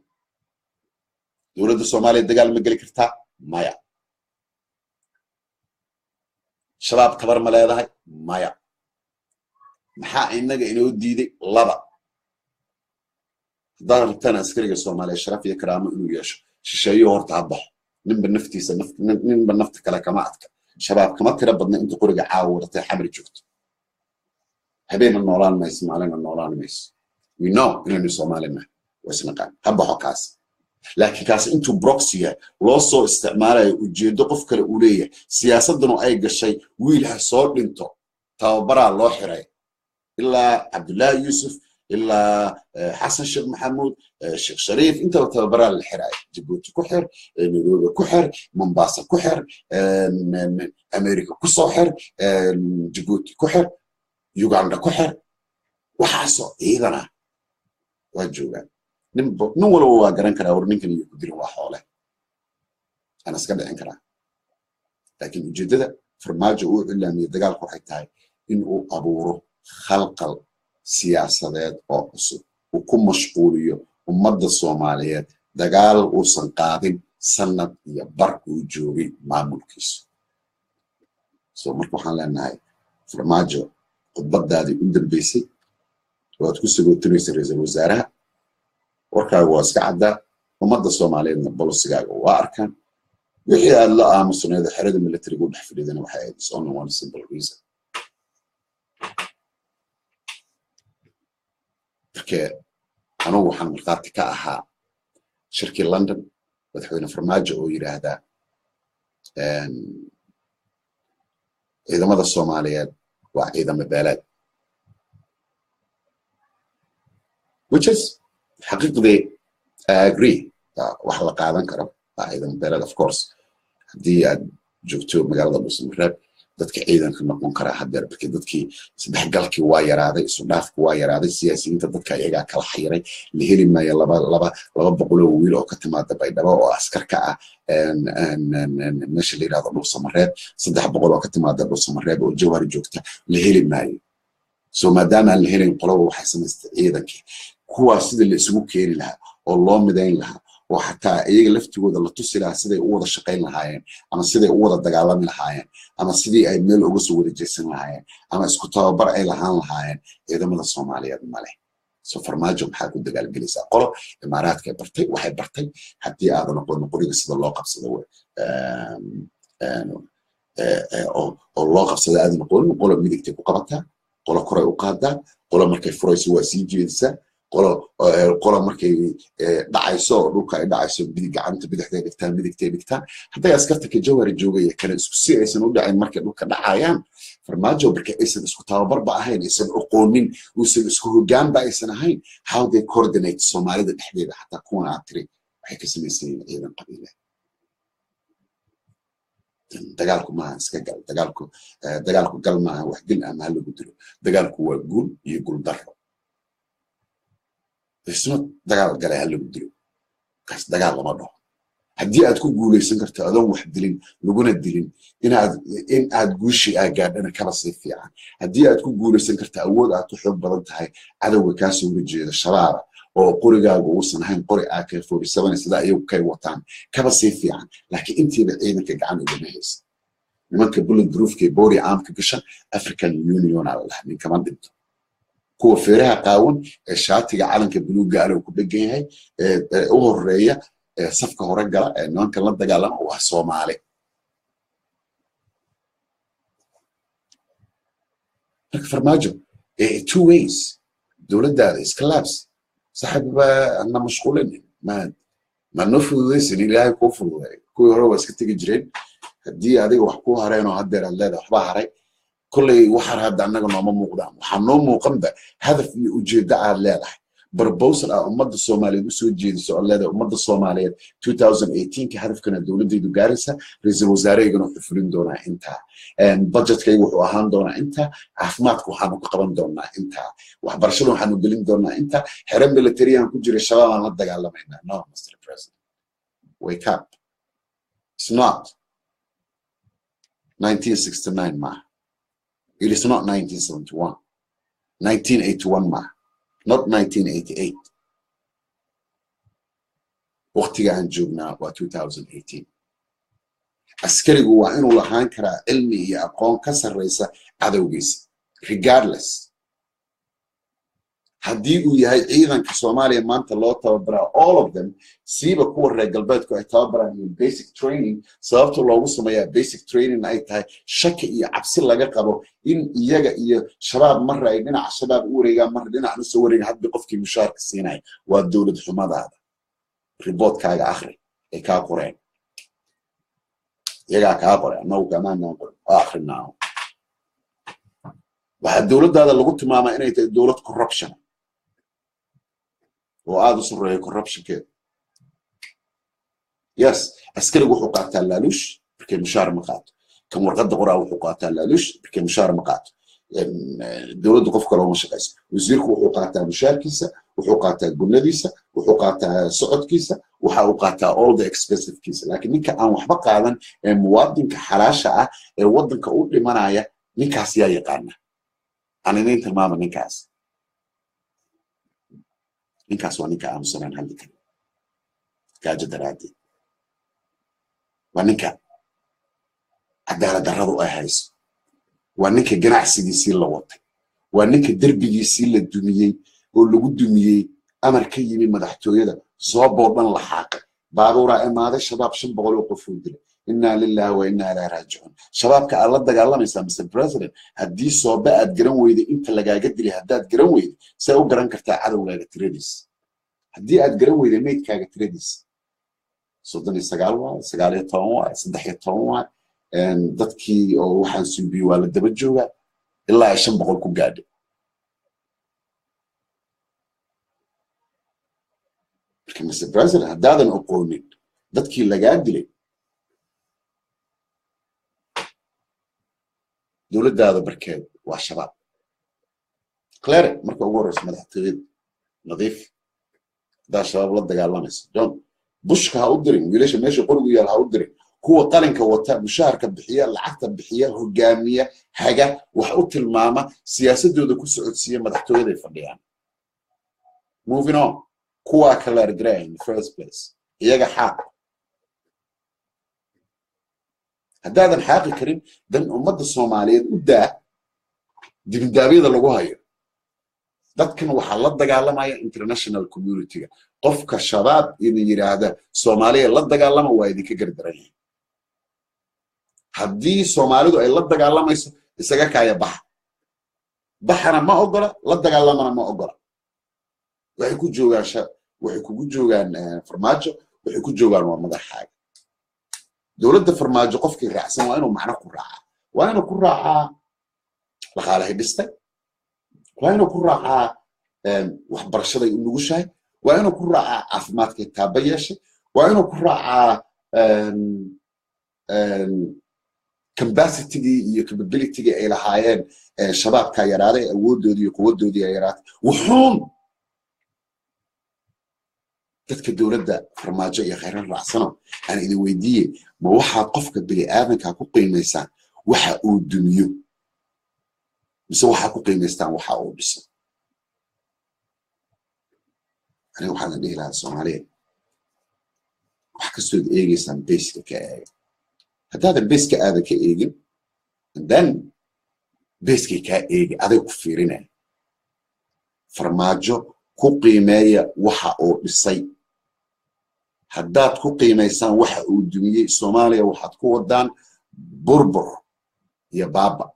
S1: دولة الصومالية دجال مجلي كرتا مايا شباب كبر ملاذ هاي مايا محا إنك إنه ديدي لبا دار تنا سكري الصومالية شرف يكرام إنه يش شيء هرت عبح نم بالنفتي سنفت نم بالنفط كلا كماتك شباب كما تربضنا أنت قرقة عاورة حمر جوت هبين النوران ما يسمع لنا النوران ما يس we know إنه الصومالي ما واسمقان هبحوا كاس لكن كاس انتو بروكسيا لوصو استعماله وجيدو قفك الأولية سياسة دنو أي قشي ويلها صور لنتو تابرا الله حراي إلا عبد الله يوسف إلا حسن الشيخ محمود الشيخ شريف انت تابرا الحراي جيبوتي كحر نيروبي كحر مومباسا كحر أمريكا كسوحر جيبوتي كحر يوغندا كحر وحاسو إيضانا وجوغان نقول هو قرن كذا ورنيكن يقدروا واحوله أنا سكبت عن كذا لكن الجديد فرماجو إلا من الدجال كوحدة إنه أبوره خلق السياسة أو أصل وكم مشغولية ومدة الصومالية دجال وسنقادم سنة يبرك وجوري مع ملكيس سو مركوحان لنا فرماجو قد بدأ هذه عند البيسي وتكسر وتنسى رئيس الوزراء warkaaga waa iska caddaa ummadda Soomaaliyeedna bolosigaaga waa arkaan wixii aad la aamusneeda xerada militariga u dhex fadhidana waxay ahayd only one simple reason marka anigu waxaan markhaati ka ahaa shirkii London madaxweyne Farmaajo oo yiraahdaa ciidamada Soomaaliyeed waa ciidamo beeleed which is حقيقة I agree وحلا قاعدين كرم أيضا بلد of course دي جوتو مقالة بسمرة دتك أيضا كنا نكون كره حد يربك دتك سبح قلك واير هذا سناف واير هذا السياسيين دتك يجا كل حيرة اللي هي ما يلا لبا بقولوا ويلو كتما دبا وعسكر كا مش اللي هذا بسمرة صدق بقولوا كتما دبا بسمرة والجوهر جوكته اللي هي ما سو ما دام اللي هي نقولوا حسن أيضا هو سيد اللي اسمه كيري لها والله مدين لها وحتى يجي لفتي وده اللي تصل على سيد أوضة الشقين لهاين أما سيد أوضة الدجالان لهاين أما سيد أي ميل أوجس ورد جسم لهاين أما اسكتها برع لهان لهاين إذا من الصومالية المالي سفر ما جم حاجة الدجال جلس أقول إمارات كبرتي واحد برتي حتى هذا نقول سيد الله قبض هو الله قبض هذا نقول ميدك تبقى قبضها قول كرة وقادة قول مركي فرويس واسيج جلسة قول مركي دعيسو لوكا دعيسو بدي عنت بدي حدا بكتان بدي كتاب حتى أسكرتك الجوهر الجوية كان سكسي إيسن ودعين مركي لوكا دعيان فرماجو بركي إيسن اسكو تابر هين إيسن أقونين وإيسن اسكو هجان إيسن هين how they coordinate الصومالي ده تحديدا حتى كون عطري وحكي سنين أيضا قبيلة دجالكم ما اسكجل دجالكم قال ما وحدين أما هلو بدلو دجالكم هو يقول ضرب اسمه دجال قال هلو بدلو بس دجال ما ضرب هدي أتكون قولي سنكرت أدون وحدين لقونا الدلين إن أتقول شيء أجاد أنا كبسيط يعني هدي أتكون قولي سنكرت أول أتحب بدلت هاي عدو كاس ورجال الشرارة oo qorigaagu uusan ahayn qori AK47 sida ay u kay wataan kaba sii fiican laakiin intiiba ciidanka gacan uga meeyay nimanka bullet proofka boori aamka gashan African Union Allah min kama dhinto kuwa feeraha qaawan ee shaatiga calanka buluuga ah oo ku dhagan yahay u horeeya safka hore gala ee nimanka la dagaalama waa Soomaali Farmaajo two ways dawladda is collapse صاحب أنا مشغولين ما نفوذ ذي سنين لا يكوفوا كل هو بس كتير جرين هدي هذه وحكوها رأينا هدر الله وحبها رأي كل وحر هذا عنا قلنا ما مقدام وحنوم مقدم هدف وجود على الله بربوصل أمد الصومالية بسوي جيد سؤال الله أمد الصومالية 2018 كهدف كنا الدولة دي دوجارسة رئيس الوزراء يقولون يفرين دونا انتهى budget كي وحان دونا انتهى عفماتك وحانو قبان دونا انتهى وحبرشلون حانو قلين دونا انتهى حرم ميليتريان كجري الشباب عن الدقاء الله مهنا no Mr. President wake up it's not 1969 ما It is not 1971. 1981 ma, not 1988. waqtiga aan joognaa waa 2018. askarigu waa inuu lahaan karaa cilmi iyo aqoon ka sarreysa cadowgiisa regardless haddii uu yahay ciidanka Soomaaliya maanta loo tababaraa all of them siiba kuwa reer galbeedku ay tababaraan basic training sababta loogu sameeyaa basic training ay tahay shaki iyo cabsi laga qabo in iyaga iyo shabaab mar ay dhinaca shabaab u wareegaan mar dhinaca soo wareegaan hadba qofkii mushaarka siinay waa dawlad xumadaada reportkaaga akhri ee ka qoreen iyaga ka qoreen annagu kamaan noqon akhrinaa waxa dawladdaada lagu tilmaamaa inay tahay dawlad corruption oo aad u sareeyo corruption-keeda yes askarigu wuxuu qaataa laaluush markay mushaar ma qaato kan warqadda qoraa wuxuu qaataa laaluush markay mushaar ma qaato dawladdu qof kale uma shaqayso wasiirku wuxuu qaataa mushaarkiisa wuxuu qaataa gunnadiisa wuxuu qaataa socodkiisa waxa uu qaataa all the expensive-kiisa laakiin ninka aan waxba qaadan ee muwaadinka xalaasha ah ee waddanka u dhimanaya ninkaas yaa yaqaana aan idin tilmaamo ninkaas waa ninka aamusanaan hadli kara gaajo daraaddeed waa ninka cadaalad darradu ay hayso waa ninka ganacsigiisii la watay waa ninka derbigiisii la dumiyey oo lagu dumiyey amar ka yimi madaxtooyada sooboo dhan la xaaqay baabuuraa imaaday shabaab 500 oo qof u dilay inna lillahi wa inna ilaihi raaji'un shabaabka aad la dagaalamaysaa Mr. President haddii sooba aad garan weyday inta lagaaga dilay haddaad garan weyday say u garan kartaa cadowgaaga tiradiis haddii aad garan weyday meydkaaga tiradiis 39 waa 19 waa 13 waa dadkii oo waxaan suubiyo waa la daba jooga ilaa 500 ku gaadhay Mr. President haddaadan aqoonin dadkii lagaa dilay dawladdaada barkeed waa shabaab clear marka ugu horeysa madaxtooyada nadiif daa shabaab la dagaalamaysa john bushka ha u dirin wiilasha meesha qorigu yaal ha u dirin kuwa qalinka wata mushaharka bixiya lacagta bixiya hogaamiya haga wax u tilmaama siyaasadooda ku socodsiiya madaxtooyada fadhiyaan moving on kuwa kala argray in the first place iyaga xaq haddaadan xaqi karin dan ummadda Soomaaliyeed u daa dibindaabyada lagu hayo dadkan waxa la dagaalamaya international community-ga qofka shabaab inuu yiraahdo Soomaaliya la dagaalama waa idinka gardaran haddii Soomaalidu ay la dagaalamayso isaga kaaya baxana ma ogola la dagaalamana ma ogola waxay kugu joogaan farmaajo waxay ku joogaan waa madaxaaga dawladda farmaajo qofkii raacsan waa inuu macna ku raacaa waa inuu ku raacaa dhaqaalaha dhistay waa inuu ku raacaa waxbarashada uu nugushahay waa inuu ku raacaa caafimaadka taaba yeeshay waa inuu ku raacaa capacity iyo capability ay lahaayeen shabaabka yaraaday awoodoodii iyo quwadoodii ay yaraatay wuxuun dadka dawladda farmaajo iyo khayran raacsano aan idin weydiiyay ma waxa qofka bini'aadanka ku qiimeysaan waxa uu dumiyo mise waxa ku qiimeystaan waxa uu dhiso aniga waxaan dhihi lahaa Soomaaliya wax kastoo eegaysaan basic ka eega haddaadan basic aada ka eegin then basic ka eegi aday ku fiirinaya farmaajo ku qiimeeya waxa uu dhisay haddaad ku qiimeysaan waxa uu dumiyey Soomaaliya waxaad ku wadaan burbur iyo baaba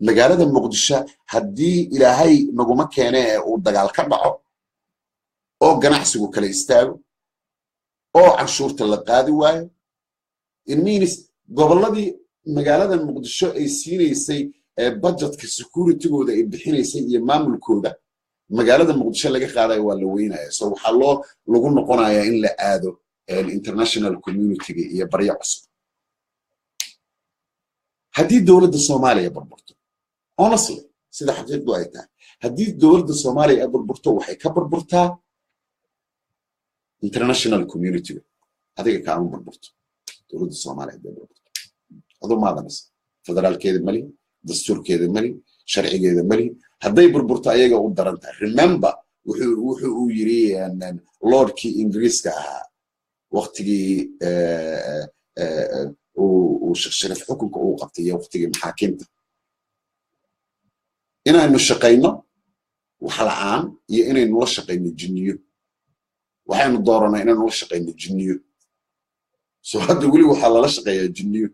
S1: magaalada Muqdisho haddii ilaahay naguma keenay uu dagaal ka dhaco oo ganacsigu kala istaago oo canshuurta la qaadi waayo it means gobolladii magaalada Muqdisho ay siinaysay budgetka security-gooda ay bixinaysay iyo maamulkooda magaalada Muqdisho laga qaaday waa la weynaya soo waxa lagu noqonayaa in la aado international community-ga iyo baryo cusub haddii dawladda Soomaaliya burburto honestly sida xaqiiqdu ay tahay haddii dawladda Soomaaliya burburto waxay ka burburtaa international community adiga ka aan burburto dawladda Soomaaliya burburto adoo maadamas فدرال كده ملي دستور كده ملي شرعي كده ملي هدي بربرت أيجا ودرنتها remember وحو يري أن لورد كي إنجليز كها وقتي وشرف حكم كوقتي وقتي محاكمته إنه شقينا وحلعان إنه نوشقين الجنيو وحين دورنا إنه نوشقين الجنيو سو هذا يقولي وحلا لشقي الجنيو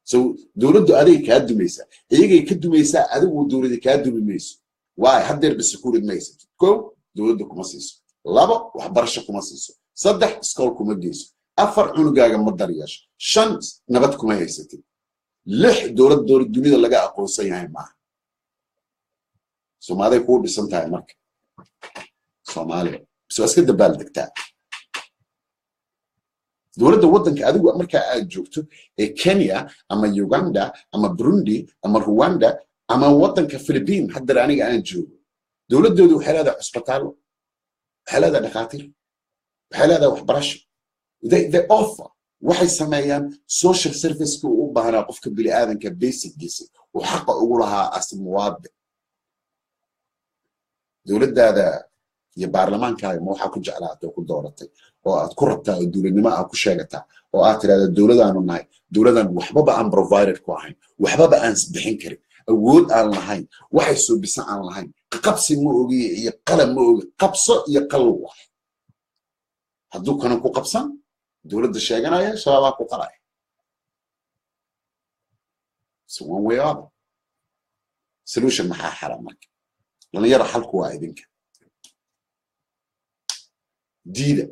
S1: سو دولة أدي كادو ميسا يجي كادو ميسا أدي ودولة كادو ميسا واي حدير بسكور الميسا كو دولة كوماسيس لابا وحبرشة كوماسيس صدح سكول كومديس أفر عنقاقا مدرياش شن نبتكم هيستي لح دولة الدنيا اللي جاء قوسين هاي معه سو ماذا يقول بسمتها مرك سوماليا بس كده بالدك تاع دولة ودن كأدو أمريكا أجوكتو كينيا أما يوغندا أما بروندي أما رواندا أما ودن كفلبين حد راني أنا جو دولة وحلا حسبتالو حلا دكاتره حلا وحبرش they offer waxay sameeyaan social service ku u baahnaa qofka bili aadanka basic oo xaq u lahaa as muwaadin dowladda iyo baarlamaankaaga ma waxa ku jeclaatay ku dooratay oo aad ku rabtaa dowladnimo aad ku sheegataa oo aad tiraahdo dowladaanu nahay dowladan waxba aan provided ku ahayn waxba aan bixin karin awood aan lahayn waxay soo bisan aan lahayn qabsi ma ogi iyo qalam ma ogi qabso iyo qalw hadduu kana ku qabsan دولة الشيغانية شباب وقراي so one way or other solution maxaa xaramak lana yara xalku waa idinka diida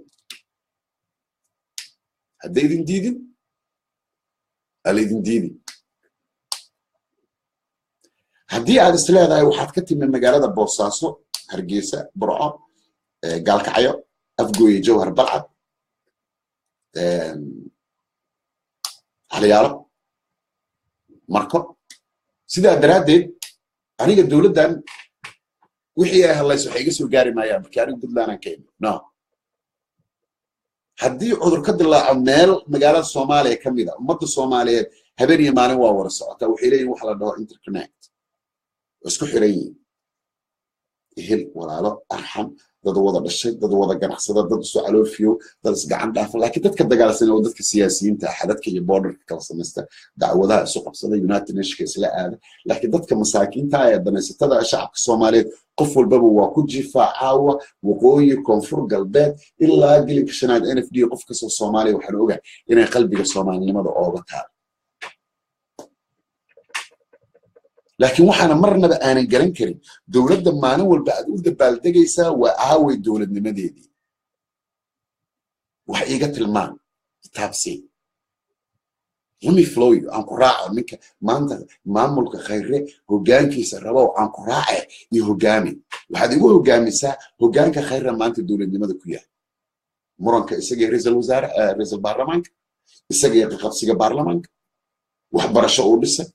S1: hadday idin diidin alaydin diidin haddii aad is leedahay waxaad ka timi magaalada boosaaso hargeysa burco gaalkacyo afgooye jawhar balcad حليارة مركب سيدا درادين أنا الدولة دان وحياها الله يسوي حيجي سوي جاري ما يعمل كاري بدل أنا كيم نعم هدي عذر كد الله عمال مجال الصومالية كم إذا أمد الصومالية هبني ماني وورثة توحيلين وحلا ده انتركونكت اسكو حريين هل ولا لا أرحم dad wada dhashay dad wada ganacsada dad soo caloofiyo dad isgacan dhaaf laakiin dadka dagaalsan oo dadka siyaasiyiinta xadadka iyo borderka kala sameeysta dacwadaha isu qabsada United Nations la aad laakiin dadka masaakiinta ay danaysatada shacabka Soomaaliyeed qof walba waa ku jifaacawa waqooyi koonfur galbeed ilaa gelinka shanaad NFD qof ka soo Soomaaliya waxaan ogahay inay qalbiga Soomaalinimada ooga taal لكن وحنا مرنا أنا جرين كريم دولة معنا والبعدود بالدقيسة وعاوي دولة نمديدي وحقيقة المعنى تابسي يمي فلوي عن قراءة منك ما ملك خيره هجان كيس الربا عن قراءة يهجامي وهذا يقول هجامي سا هجان كخير ما أنت دولة نمدي كويا مرن كإسجى رئيس الوزراء رئيس البرلمان إسجى قبسي البرلمان وحبر الشؤون لسه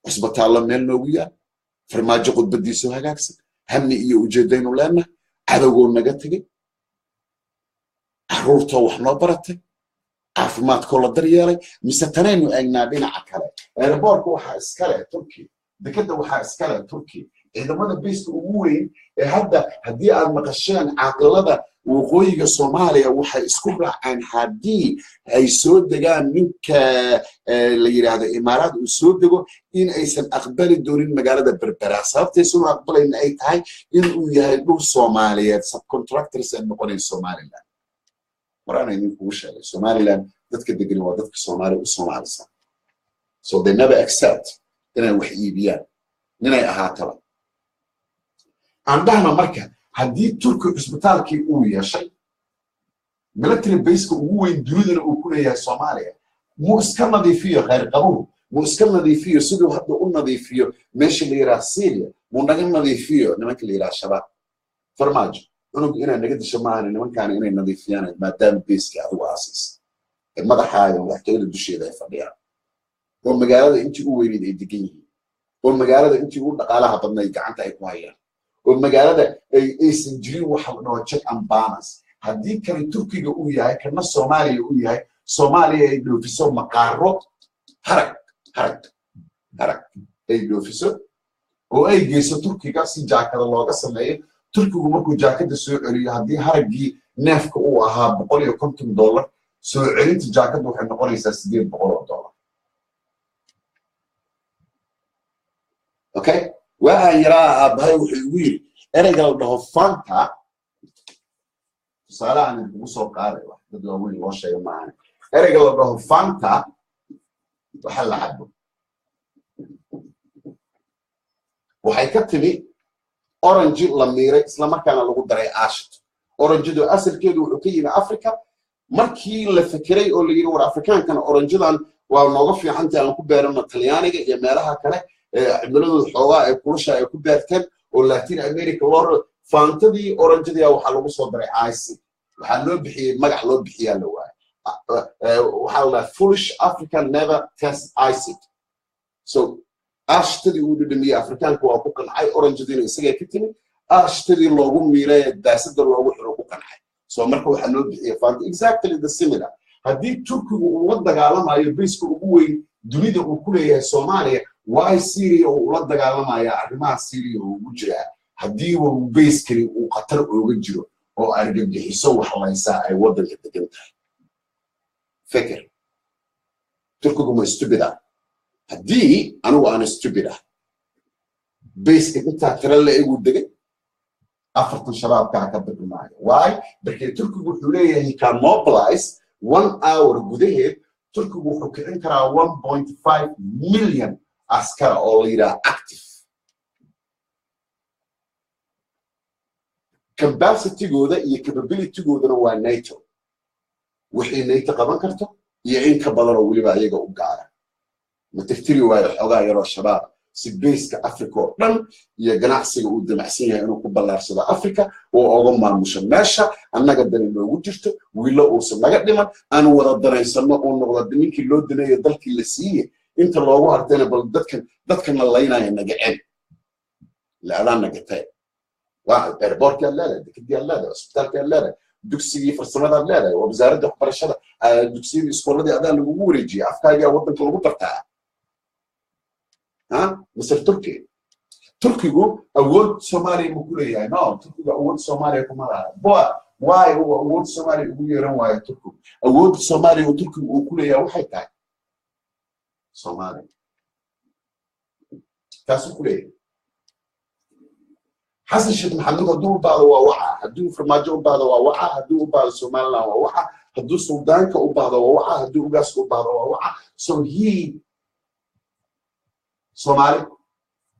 S1: حسبتها الله من النووية فرماجة قد بدي سوها جاكس همني إيه وجدين ولنا هذا قولنا قتلي عرورته وحنا برته عافمات كل الدريالي مستنين وأجنا بين عكلا البارك وحا إسكالة تركي بكده وحا إسكالة تركي إذا ما نبيست أموري هدي على المقشان عقلنا وقوي الصوماليا وحا إسكبرا عن حدي أي سود دجان منك اللي هذا إمارات وسود دجو إن أيسن أقبل الدورين مجالة بربراسات تيسون أقبل إن أي تاي إن يهدو الصوماليا سب كونتراكترز إن مقولين الصوماليا ورانا ينفوش على الصوماليا ذاتك الدجري وذاتك الصومالي والصومالي صح so they never accept إنه وحيي بيان إنه أهاتلا عندنا مركز هدي تركي إسبتالكي أويا شيء ملتري بيسك وين دولنا وكنا يا صوماليا مو إسكان نظيفية غير قبول مو إسكان نظيفية سدوا هذا قلنا نظيفية ماشي اللي راح سيريا مو نجم نظيفية نمك اللي راح شباب فرماج أنا نقد شمعنا نمك كان إنا نظيفيان ما دام بيسك هذا أساس المدى حاجة وحكي له الدشية ده فبيع والمجال أنت وين يدقيه والمجال أنت وين قالها بدنا يقعد عيقوايا والمجالات أي سنجري وحنا check and balance هدي كان تركيا وياي كان الصومالي وياي صوماليا يدو في سو مقارات حرك harag ay dhoofiso oo ay geyso Turkiga si jaakada looga sameeyo Turkigu markuu jaakada soo celiyo haddii haraggii neefka uu ahaa $150 soo celinta jaakada waxay noqonaysaa $800 okay waa yaraa aabbahay wuxuu igu yiri ereyga la dhaho fanta tusaalahan ugu soo qaaday wax dad waaweyn loo sheegay maahan ereyga la dhaho fanta waxa la cabo waxay ka timi orange la miiray isla markaana lagu daray aashito orangedu asalkeedu wuxuu ka yimi Afrika markii la fikiray oo la yiri war Afrikaankana orangedan waa nooga fiican tahay aan ku beerano Talyaaniga iyo meelaha kale cimiladooda xoogaa ay kulusha ay ku beerteen oo Latin America loo fantadii orangedii waxa lagu soo daray ice waxa loo bixiyay magac loo bixiyaa la waxa la foolish African never test ice so ashtadii uu dhimiyay Afrikaanku waa ku qancay orangedina isaga ka timi ashtadii loogu miiray daasada loogu xiro ku qancay so marka waxa loo bixiyay fanta exactly the similar haddii Turkigu uu la dagaalamayo bayska ugu weyn dunida uu ku leeyahay Soomaaliya why Syria uu la dagaalamaya arrimaha Syria uu ugu jira haddii uu bayskani uu qatar uga jiro oo argagixiso wax laysa ay wadanka degan tahay fikir Turkigu ma stupid haddii anigu aan stupid bayska inta tira la igu degay afartan shabaabka ka badnaayo why because Turkigu wuxuu leeyahay can mobilize 1 hour gudaheed Turkigu wuxuu kicin karaa 1.5 million askar oo la yiraahdo active capacity-gooda iyo capability-goodana waa NATO wixii NATO qaban karto iyo in ka badan oo waliba ayaga u gaara ma tirtiri waayo xogaa yaroo shabaab si bayska Afrika oo dhan iyo ganacsiga uu damacsan yahay inuu ku ballaarsado Afrika oo uga maamusho meesha annaga dani loogu jirto wiilo uusan naga dhiman aan wada daraysano oo noqdo ninkii loo dilayo dalkii la siiyay inta loogu hartayna bal dadkan la leynaayo naga ceel la alaan naga tay waa airport la dekadii la hospitaalka la dugsigii farsamada la wasaaradda waxbarashada dugsigii iskooladii adaa lagu wareejiyay afkaaga wadanka lagu bartaa Mr. Turkigu awood Soomaaliya ma ku leeyahay no Turkigu awood Soomaaliya kuma laha why awood Soomaaliya ugu yeeran waayo Turkigu awood Soomaaliya oo Turkigu uu ku leeyahay waxay tahay Soomaaliya taas ku leeyahay Xasan Sheikh Maxamed hadduu baado waa waxa hadduu farmaajo u baado waa waxa hadduu u baado Soomaaliland waa waxa hadduu Suudaanka u baado waa waxa hadduu Ugaaska u baado waa waxa so he Somali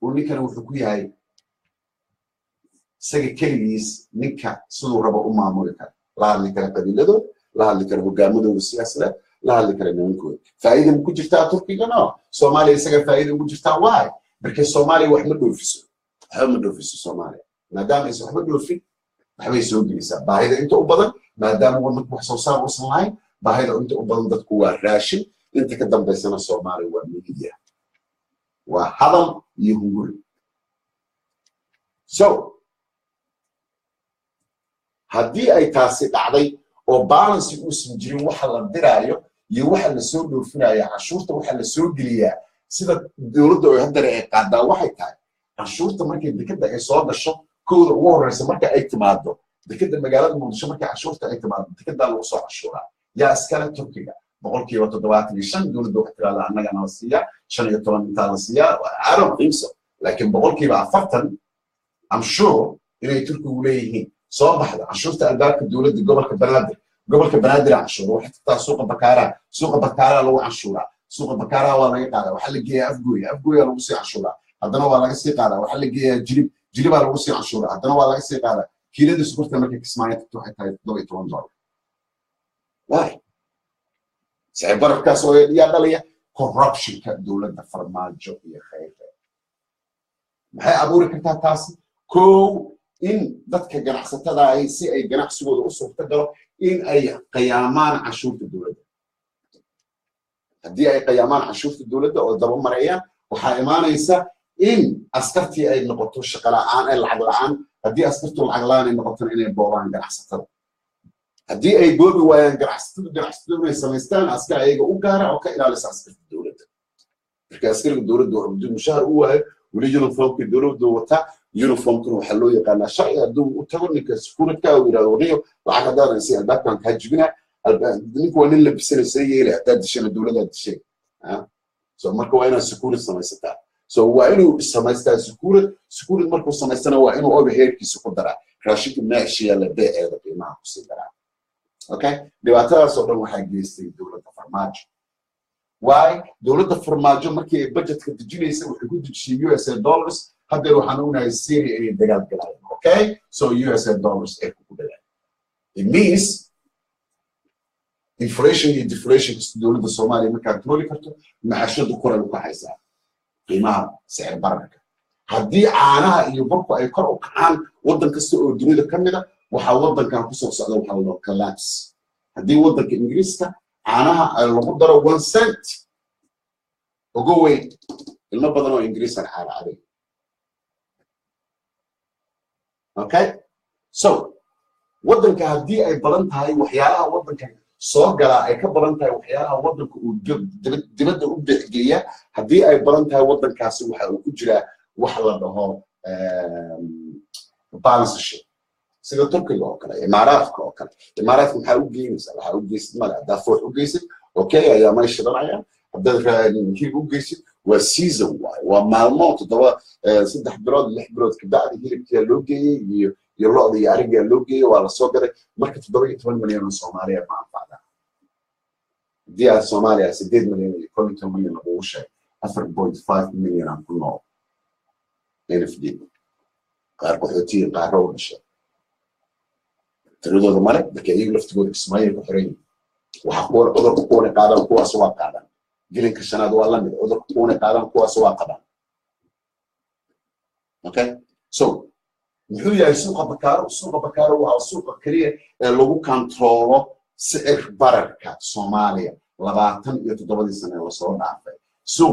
S1: ونكنا وحكوية سجى كليس نكا صدور ربع أمامك لا اللي كان قبيلته لا اللي كان هجامده بالسياسة لا اللي كان منكوي فإذا ممكن جرتها تركيا لا سومالي سجى فإذا ممكن جرتها واي بركة سومالي وأحمد دوفيس أحمد دوفيس سومالي ما دام يسوع أحمد دوفي بحب يسوق جلسة بعيدا أنت أبدا ما دام هو متبحث وصار وصلنا بعيدا أنت أبدا تكون راشد أنت كدم بسنا سومالي والميديا وهذا يهول so هدي أي تاسد علي أو بالانس يقسم جري وحلا الدراية يوحل السوق وفنايا عشورته وحل السوق ليا سيدا دولده يهدر قاعدة واحد تاني عشورته مركي بكده إصابة الشق كود وورس مركي اعتماده بكده المجالات المنشأة مركي عشورته اعتماد بكده الوصول عشورة يا أسكان تركيا بقول كي وتدوات ليشان دولده احتلال عننا جنوسية شان يطلع تالسية I don't think so لكن بقول كي بعفرتن I'm sure إنه يتركوا ليه صباح عشرة ألباب الدولة دي قبل كبنادر عشرة واحد تطلع سوق بكارة لو عشرة سوق بكارة ولا يقعد وحل جيه أفجوية لو بصي عشرة هذا ولا يصير قاعد وحل جيه جريب على بصي عشرة هذا ولا يصير قاعد كيلو دي سكرت لما كيسمعي تروح تضوي $1. واي سعبر كاسو يا دليا corruption كدولة فرماجو يا خير maxay abuuri kartaa taasi koo in dadka ganacsatada ay si ay ganacsigooda u suurta galo in ay qiyaamaan cashuurta dawladda haddii ay qiyaamaan cashuurta dawladda oo daba marayaan waxaa imaanaysa in askartii ay noqoto shaqo la'aan ay lacag la'aan haddii askartu lacag la'aan ay noqotona inay boobaan ganacsatada haddii ay boobi waayaan ganacsatada inay samaystaan askar ayaga u gaara oo ka ilaalisa askarta dawladda عسكري الدولة بدون مشاهر هو ولي يونيفورم في الدولة وتا يونيفورم كانوا حلوا يقالنا شيء دو وتقولني كسكونة كاويرا وريو وعلى دار نسي الباك كان كهجبنا البنك وين اللي بسنة سيء له تعد شيء الدولة ده شيء سو مركو وين السكونة السماستة سو وينو السماستة سكونة مركو السماستة وينو أو بهير كي سكون درا راشيك ما شيء اللي بيع هذا بيماه كسي درا أوكي دلوقتي صورنا واحد جيستي الدولة فرماج واي دولة فرماجو مركي بجت كتجيني يسوي حدود شيء US دولارز هذا روح نقولنا السيري أي دجال كلاين أوكي so US دولارز إيه كده it means inflation and deflation دولة الصومالية ما كانت تقولي كرتو مع شد الكرة اللي كحيسها قيمة سعر بركة هدي عنها يبقوا أي كرة كان وضن كسر الدنيا كاملة وحاول كان كسر صعدة وحاول كلابس هدي وضن كإنجليزها عنها المقدرة 1 سنت وجوه المبادرة الإنجليزية الحالة عليه أوكي so وضن كهدي أي بلنتها وحيالها وضن ك صور جلا أي كبلنتها وحيالها وضن دمد أبدأ هدي أي بلنتها وضن كاسو وكجرا وحلا ده بالانس الشيء سيدا تركي لو كلا إمارات كلا إمارات محاول جينس على حاول جيس ماله دافور وجيس أوكي يا ما يشتغل عليها بدل نجيب وجيس والسيزون ومعلومات دوا سيد حبرات اللي حبرات كبعد هي بتيالوجي يلا دي يارجع لوجي وعلى صقر مركز دوري 8 مليون صومالية مع بعضها دي الصومالية 6 مليون كل 8 مليون أبوش 1.5 مليون عم كلهم NFD قارب حوتين قارب الشيء تريدوا الملك بكي يلفت جود اسماعيل بحرين وحقول أذر كوني قادم كوا سوا قادم جيلين كشنا دوالا من أذر كوني قادم كوا سوا قادم أوكي so نحوي سوق بكارو أو سوق كريه لو كنترول سعر بركة صوماليا لبعتن يتدبر سنة وصلنا عفوا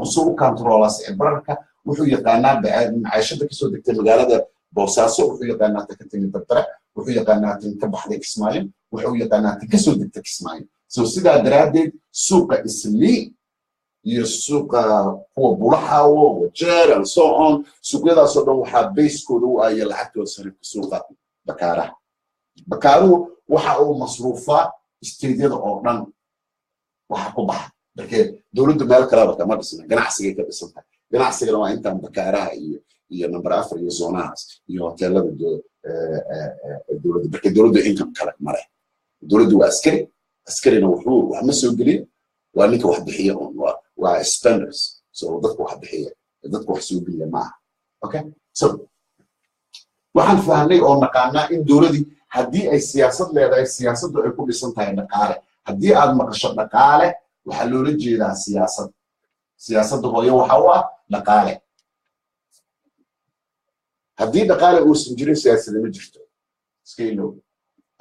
S1: سوق كنترول سعر بركة وحوي قناة معيشتك سود المجال بوساسو وحوي قناة تكتين تبترع وحوي قناة تنتبه عليك اسماعيل وحوي قناة تكسود التك اسماعيل سو سيدا درادي سوق إسلي يسوق هو بلحة وجار and so on سوق هذا صدق وحبيس كلو أي العتو صار سوق بكارو وحقو مصروفات استيداد أوردن وحقو بحر لكن دولة مالك لا بتما بس جناح سجيك بس جناح سجيك لما أنت بكارها نمبر أفر يزوناس يهتلا الدولة لكن الدولة أنت بكارك مرة الدولة عسكري نوحور وحمسوا الجليل وأنك واحد بحية وسبندرز سو ضدك واحد بحية ضدك واحد سوبية معه أوكي سو waxaan fahnay oo naqaanaa in dawladii hadii ay siyaasad leedahay siyaasaddu ay ku dhisan tahay dhaqaale hadii aad maqasho dhaqaale waxa loola jeedaa siyaasaddu hooyo waxa uu ah dhaqaale hadii dhaqaale uu san jirin siyaasad ma jirto iskaylo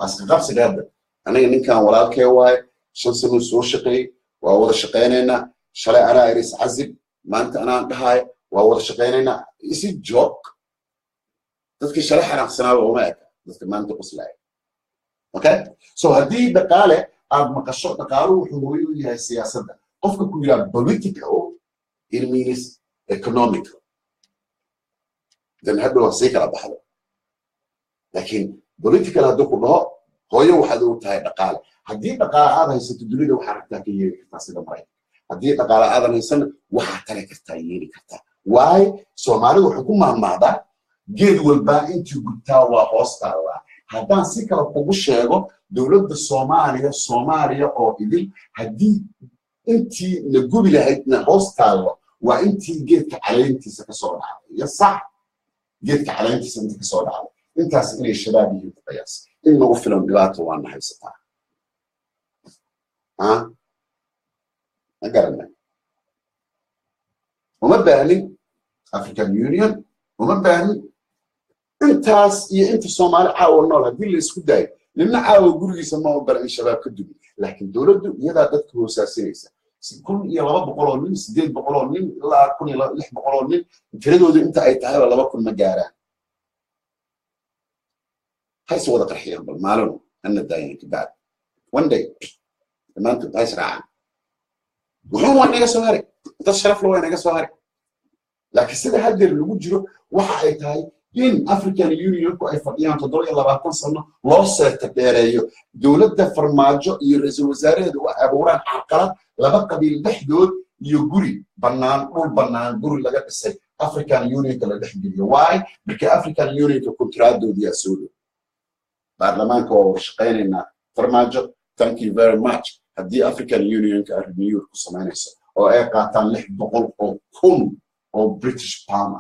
S1: asqa qabsiga hadda aniga ninkan walaalkay waay 5 sano soo shaqeey waa wada shaqeynayna shalay ana iris azib maanta ana dhahay waa wada shaqeynayna isi joke dadka sharax xanaaqsanaa oo ma eka dadka maanta qoslay okay so hadii dhaqaale aad maqasho dhaqaalu wuxuu hooyo u yahay siyaasadda qofka ku yiraahdo political it means economic dan hadda waa sii kala baxdo laakiin political haduu ku dhaho hooyo waxaad u tahay dhaqaale hadii dhaqaale aad haysato dunida waxa rabtaa ka yeeli kartaa sida maray hadii dhaqaale aad haysan waxa tare kartaa yeeli kartaa why Soomaalidu wuxuu ku maamulada geed walba intii gudtaa waa hoostaala haddaan si kala kugu sheego dawladda Soomaaliya oo idil hadii intii la gubi lahaydna hoostaala waa intii geedka caleentiisa ka soo dhacay ya sax geedka caleentiisa inta ka soo dhacay intaas inay shabaab iyo qiyaas in lagu filan dhibaato waa naxaysataa أقرنا وما باني African Union وما باني انتاس انت الصومال عاون نولا دي اللي اسكو داي لان عاون غوري سماو برا شباب كدبي لكن دولته يدا ددك هوساسينيسا كل يا 200 من 800 من لا كل 600 من تريدود انت اي tahay wala kun ma gaaraan hayso wada qarxiyan bal maalin anna daayin ka baad one day maanta taasraa وحنا نيجا سواري تشرف له نيجا سواري لكن سيده هدر لو جيرو waxa ay tahay in African Union ku ay fadhiyaan 7 sano loo seetadeereeyo dawladda farmaajo iyo ra'iisul wasaareedu waa abuuraan xaqalad laba qabiil dhexdood iyo guri banaan guri laga dhisay African Union kala dhexgeliyo why because African Union ku kontraadooda soo baarlamaanka oo shaqeynayna farmaajo thank you very much haddii African Union ka renew ku sameynayso oo ay qaataan 600 oo kun oo British pound